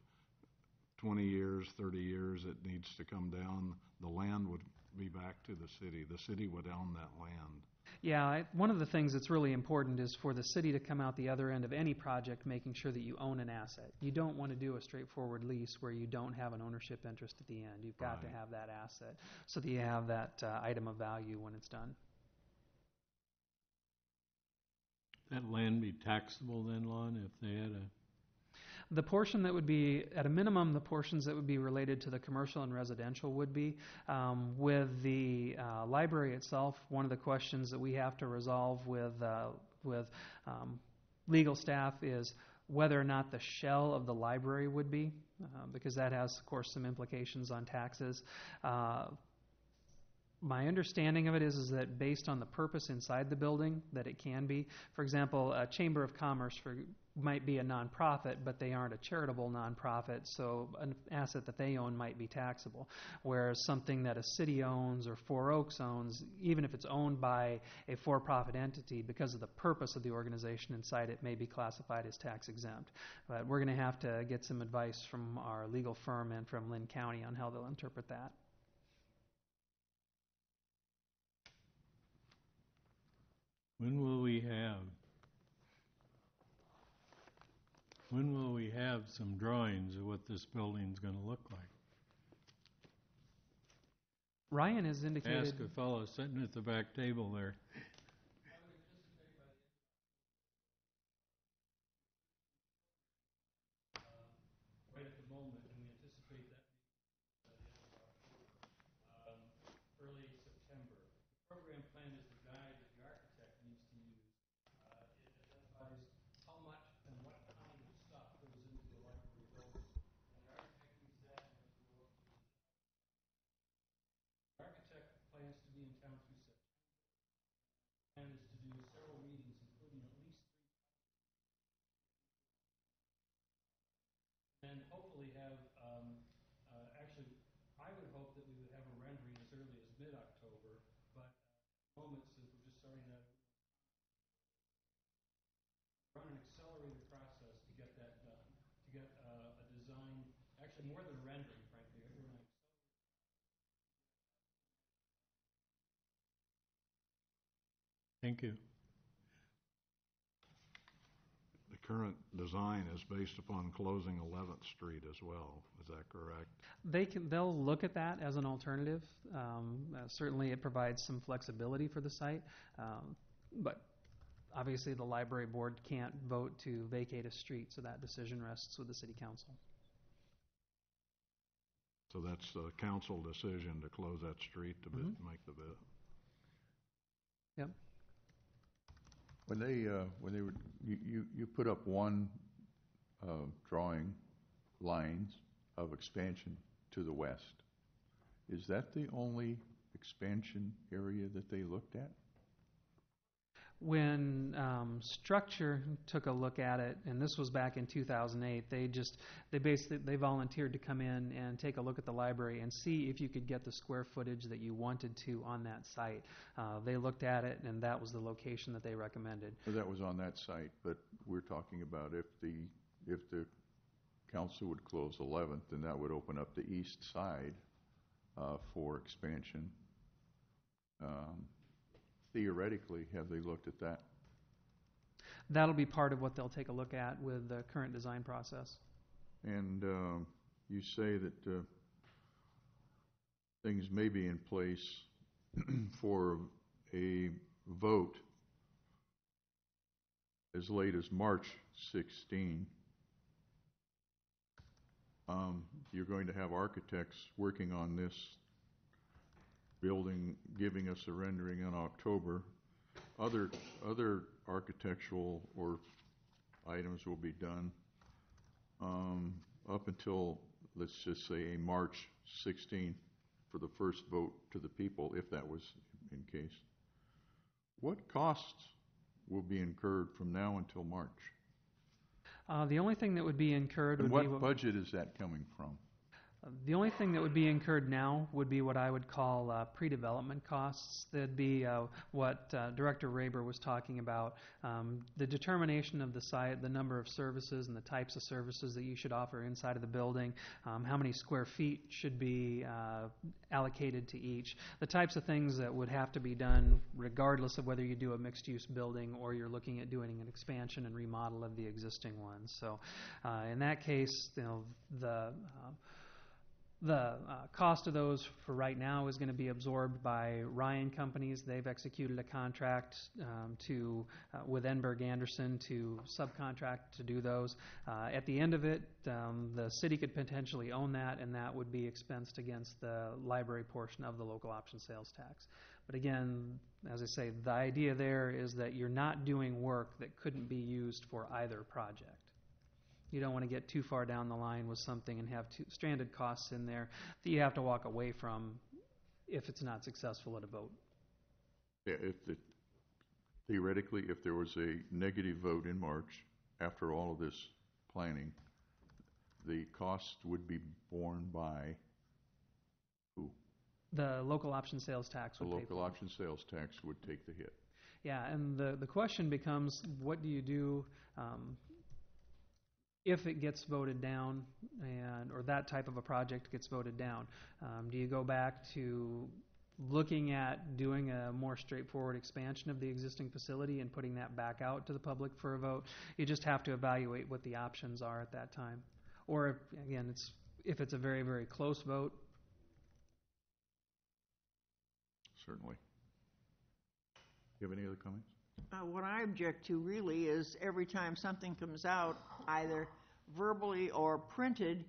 20 years, 30 years it needs to come down, the land would be back to the city. The city would own that land. Yeah, one of the things that's really important is for the city to come out the other end of any project making sure that you own an asset. You don't want to do a straightforward lease where you don't have an ownership interest at the end. You've got to have that asset so that you have that item of value when it's done. That land be taxable then, Lon, if they had a... The portion that would be, at a minimum, the portions that would be related to the commercial and residential would be. With the library itself, one of the questions that we have to resolve with legal staff is whether or not the shell of the library would be, because that has, of course, some implications on taxes. My understanding of it is that based on the purpose inside the building, that it can be. For example, a Chamber of Commerce might be a nonprofit, but they aren't a charitable nonprofit, so an asset that they own might be taxable. Whereas something that a city owns or Four Oaks owns, even if it's owned by a for-profit entity, because of the purpose of the organization inside it, may be classified as tax exempt. But we're going to have to get some advice from our legal firm and from Lynn County on how they'll interpret that. When will we have some drawings of what this building's going to look like? Ryan has indicated... Ask a fellow sitting at the back table there. Right at the moment, and we anticipate that by the end of October, early September. The program plan is the guide that the architect needs to use. It identifies how much and what kind of stuff goes into the library building. And the architect uses that as we go up to the architect plans to be in town through September. The plan is to do several meetings, including at least 3. And hopefully have, actually, I would hope that we would have a rendering as early as mid-October, but at the moment, since we're just starting that actually more than a rendering, frankly. Thank you. The current design is based upon closing 11th Street as well. Is that correct? They'll look at that as an alternative. Certainly, it provides some flexibility for the site, but obviously, the library board can't vote to vacate a street, so that decision rests with the city council. So that's a council decision to close that street to make the bid. Yep. When they were, you put up one drawing lines of expansion to the west. Is that the only expansion area that they looked at? When Structure took a look at it, and this was back in 2008, they volunteered to come in and take a look at the library and see if you could get the square footage that you wanted to on that site. They looked at it, and that was the location that they recommended. Well, that was on that site, but we're talking about if the council would close 11th, then that would open up the east side for expansion. Theoretically, have they looked at that? That'll be part of what they'll take a look at with the current design process. And you say that things may be in place for a vote as late as March 16. You're going to have architects working on this building, giving us a rendering in October. Other architectural or items will be done up until, let's just say, a March 16th for the first vote to the people, if that was in case. What costs will be incurred from now until March? The only thing that would be incurred And would be what budget is that coming from? The only thing that would be incurred now would be what I would call pre-development costs. That'd be what Director Raber was talking about, the determination of the site, the number of services and the types of services that you should offer inside of the building, how many square feet should be allocated to each, the types of things that would have to be done regardless of whether you do a mixed-use building or you're looking at doing an expansion and remodel of the existing ones. So in that case, the cost of those for right now is going to be absorbed by Ryan Companies. They've executed a contract with Enberg Anderson to subcontract to do those. At the end of it, the city could potentially own that, and that would be expensed against the library portion of the local option sales tax. But again, as I say, the idea there is that you're not doing work that couldn't be used for either project. You don't want to get too far down the line with something and have stranded costs in there that you have to walk away from if it's not successful at a vote. Yeah, theoretically, if there was a negative vote in March, after all of this planning, the cost would be borne by who? The local option sales tax would The pay local for it. option sales tax would take the hit. Yeah, and the question becomes, what do you do if it gets voted down, or that type of a project gets voted down? Do you go back to looking at doing a more straightforward expansion of the existing facility and putting that back out to the public for a vote? You just have to evaluate what the options are at that time. Or, again, if it's a very, very close vote. Certainly. You have any other comments? What I object to really is every time something comes out, either verbally or printed,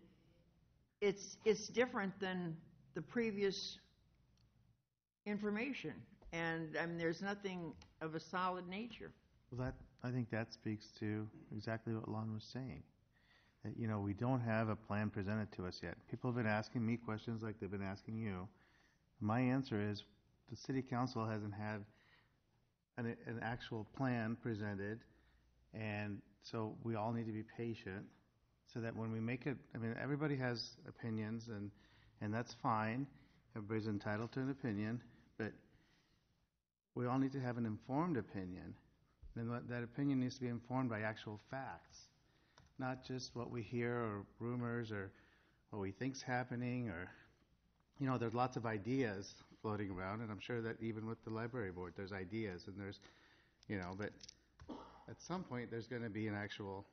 it's different than the previous information. And I mean, there's nothing of a solid nature. Well, I think that speaks to exactly what Lon was saying. That, we don't have a plan presented to us yet. People have been asking me questions like they've been asking you. My answer is the city council hasn't had an actual plan presented, and so we all need to be patient so that when we make it, everybody has opinions, and that's fine. Everybody's entitled to an opinion, but we all need to have an informed opinion. And that opinion needs to be informed by actual facts, not just what we hear or rumors or what we think's happening, or, there's lots of ideas floating around, and I'm sure that even with the library board, there's ideas, and there's, but at some point, there's going to be an actual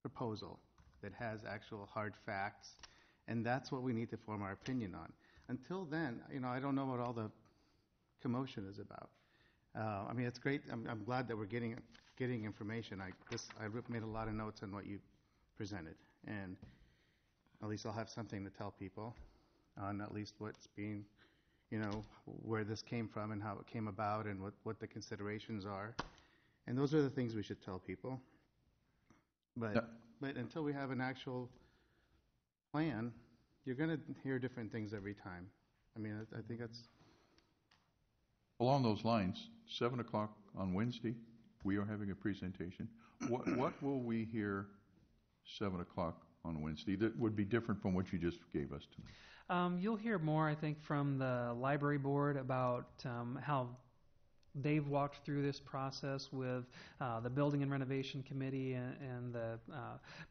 proposal that has actual hard facts, and that's what we need to form our opinion on. Until then, I don't know what all the commotion is about. I mean, it's great. I'm glad that we're getting information. I made a lot of notes on what you presented, and at least I'll have something to tell people on at least what's being, where this came from and how it came about and what the considerations are. And those are the things we should tell people. But until we have an actual plan, you're going to hear different things every time. I mean, I think that's... Along those lines, 7 o'clock on Wednesday, we are having a presentation. What will we hear 7 o'clock on Wednesday that would be different from what you just gave us tonight? You'll hear more, I think, from the library board about how they've walked through this process with the Building and Renovation Committee and the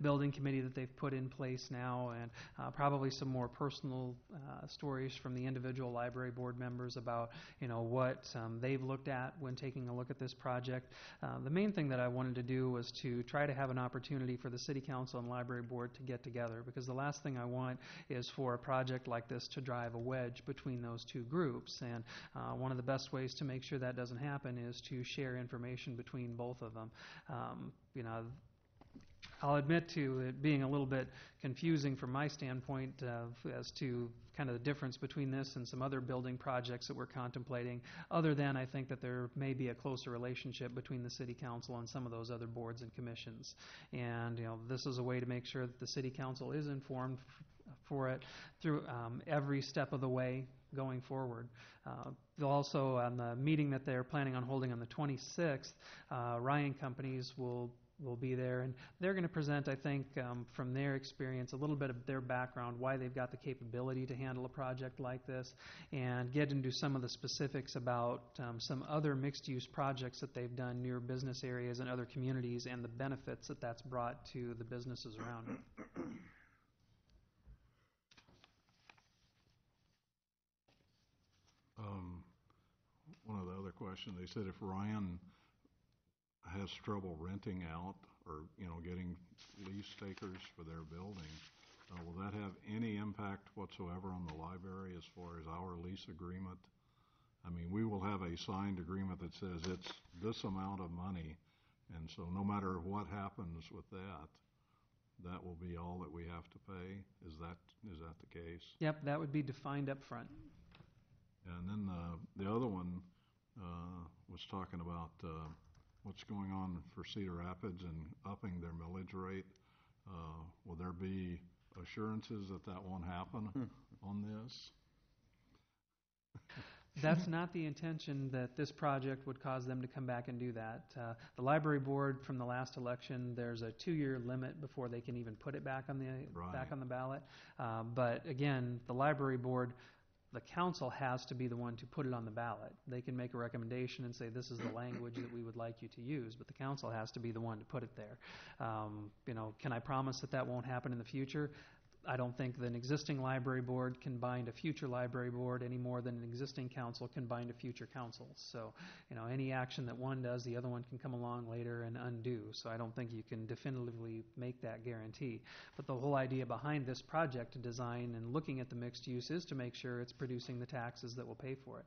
Building Committee that they've put in place now, and probably some more personal stories from the individual library board members about what they've looked at when taking a look at this project. The main thing that I wanted to do was to try to have an opportunity for the City Council and Library Board to get together, because the last thing I want is for a project like this to drive a wedge between those two groups, and one of the best ways to make sure that doesn't happen is to share information between both of them. I'll admit to it being a little bit confusing from my standpoint as to kind of the difference between this and some other building projects that we're contemplating, other than I think that there may be a closer relationship between the City Council and some of those other boards and commissions. And this is a way to make sure that the City Council is informed for it through every step of the way going forward. They'll also, on the meeting that they're planning on holding on the 26th, Ryan Companies will be there, and they're going to present, I think, from their experience, a little bit of their background, why they've got the capability to handle a project like this, and get into some of the specifics about some other mixed-use projects that they've done near business areas and other communities, and the benefits that that's brought to the businesses around it. One of the other questions, they said if Ryan has trouble renting out or, getting lease takers for their building, will that have any impact whatsoever on the library as far as our lease agreement? I mean, we will have a signed agreement that says it's this amount of money, and so no matter what happens with that, that will be all that we have to pay. Is that the case? Yep, that would be defined up front. And then the other one was talking about what's going on for Cedar Rapids and upping their millage rate. Will there be assurances that won't happen on this? That's not the intention, that this project would cause them to come back and do that. The library board from the last election, there's a 2-year limit before they can even put it back on the ballot. But again, the library board, the council has to be the one to put it on the ballot. They can make a recommendation and say this is the language that we would like you to use, but the council has to be the one to put it there. Can I promise that won't happen in the future? I don't think that an existing library board can bind a future library board any more than an existing council can bind a future council. So, any action that one does, the other one can come along later and undo. So I don't think you can definitively make that guarantee. But the whole idea behind this project design and looking at the mixed use is to make sure it's producing the taxes that will pay for it.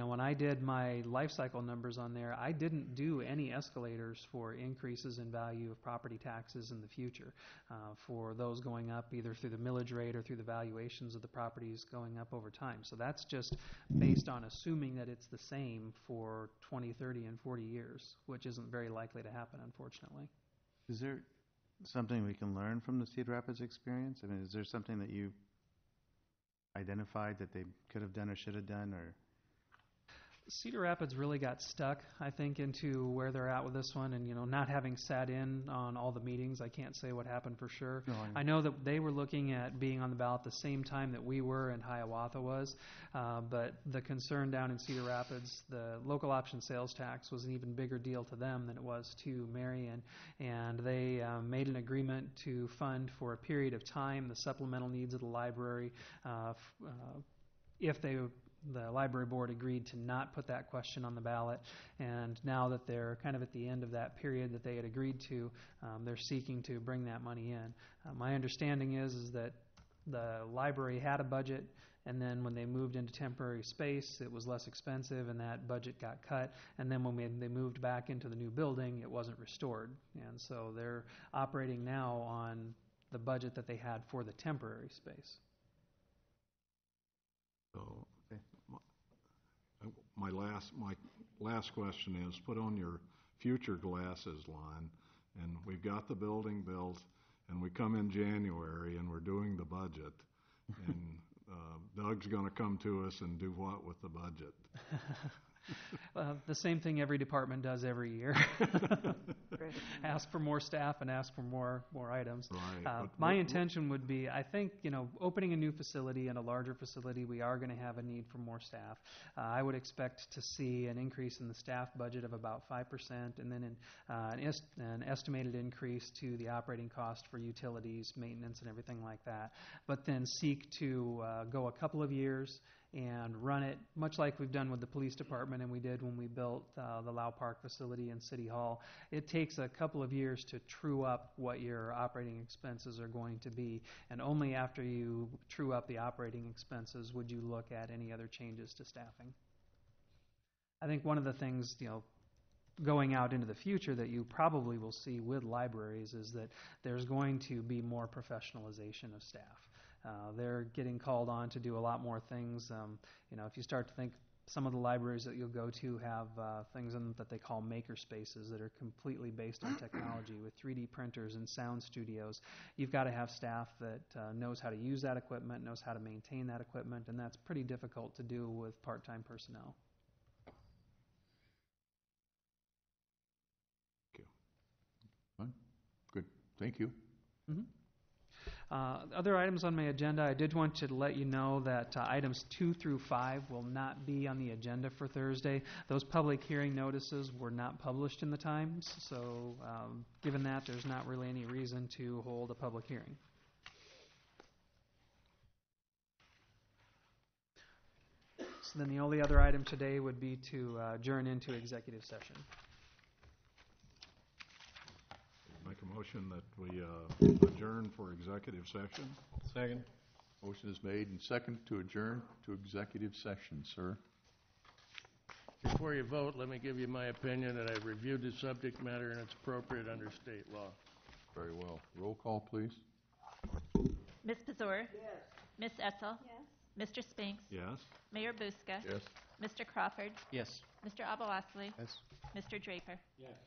When I did my life cycle numbers on there, I didn't do any escalators for increases in value of property taxes in the future for those going up either through the millage rate or through the valuations of the properties going up over time. So that's just based on assuming that it's the same for 20, 30, and 40 years, which isn't very likely to happen, unfortunately. Is there something we can learn from the Cedar Rapids experience? I mean, is there something that you identified that they could have done or should have done? Or Cedar Rapids really got stuck, I think, into where they're at with this one, and not having sat in on all the meetings, I can't say what happened for sure. No, I know that they were looking at being on the ballot the same time that we were and Hiawatha was, but the concern down in Cedar Rapids, the local option sales tax was an even bigger deal to them than it was to Marion, and they made an agreement to fund for a period of time the supplemental needs of the library if the library board agreed to not put that question on the ballot, and now that they're kind of at the end of that period that they had agreed to, they're seeking to bring that money in. My understanding is that the library had a budget, and then when they moved into temporary space, it was less expensive, and that budget got cut. And then when they moved back into the new building, it wasn't restored. And so they're operating now on the budget that they had for the temporary space. So, my last question is, put on your future glasses line, and we've got the building built, and we come in January, and we're doing the budget, and Doug's going to come to us and do what with the budget? The same thing every department does every year. Ask for more staff and ask for more items. Right. My intention would be, I think, opening a new facility and a larger facility, we are going to have a need for more staff. I would expect to see an increase in the staff budget of about 5%, and then an estimated increase to the operating cost for utilities, maintenance, and everything like that. But then seek to go a couple of years and run it much like we've done with the police department and we did when we built the Lau Park facility in City Hall. It takes a couple of years to true up what your operating expenses are going to be, and only after you true up the operating expenses would you look at any other changes to staffing. I think one of the things, going out into the future that you probably will see with libraries is that there's going to be more professionalization of staff. They're getting called on to do a lot more things. If you start to think, some of the libraries that you'll go to have things that they call maker spaces that are completely based on technology with 3D printers and sound studios. You've got to have staff that knows how to use that equipment, knows how to maintain that equipment, and that's pretty difficult to do with part-time personnel. Thank you. Fine. Good. Thank you. Mm-hmm. Other items on my agenda, I did want to let you know that items 2 through 5 will not be on the agenda for Thursday. Those public hearing notices were not published in the Times, so given that, there's not really any reason to hold a public hearing. So then the only other item today would be to adjourn into executive session. Make a motion that we adjourn for executive session. Second. Motion is made and second to adjourn to executive session, sir. Before you vote, let me give you my opinion that I've reviewed the subject matter and it's appropriate under state law. Very well. Roll call, please. Ms. Pazor? Yes. Ms. Etzel? Yes. Mr. Spinks? Yes. Mayor Buska? Yes. Mr. Crawford? Yes. Mr. Abouasley? Yes. Mr. Draper? Yes.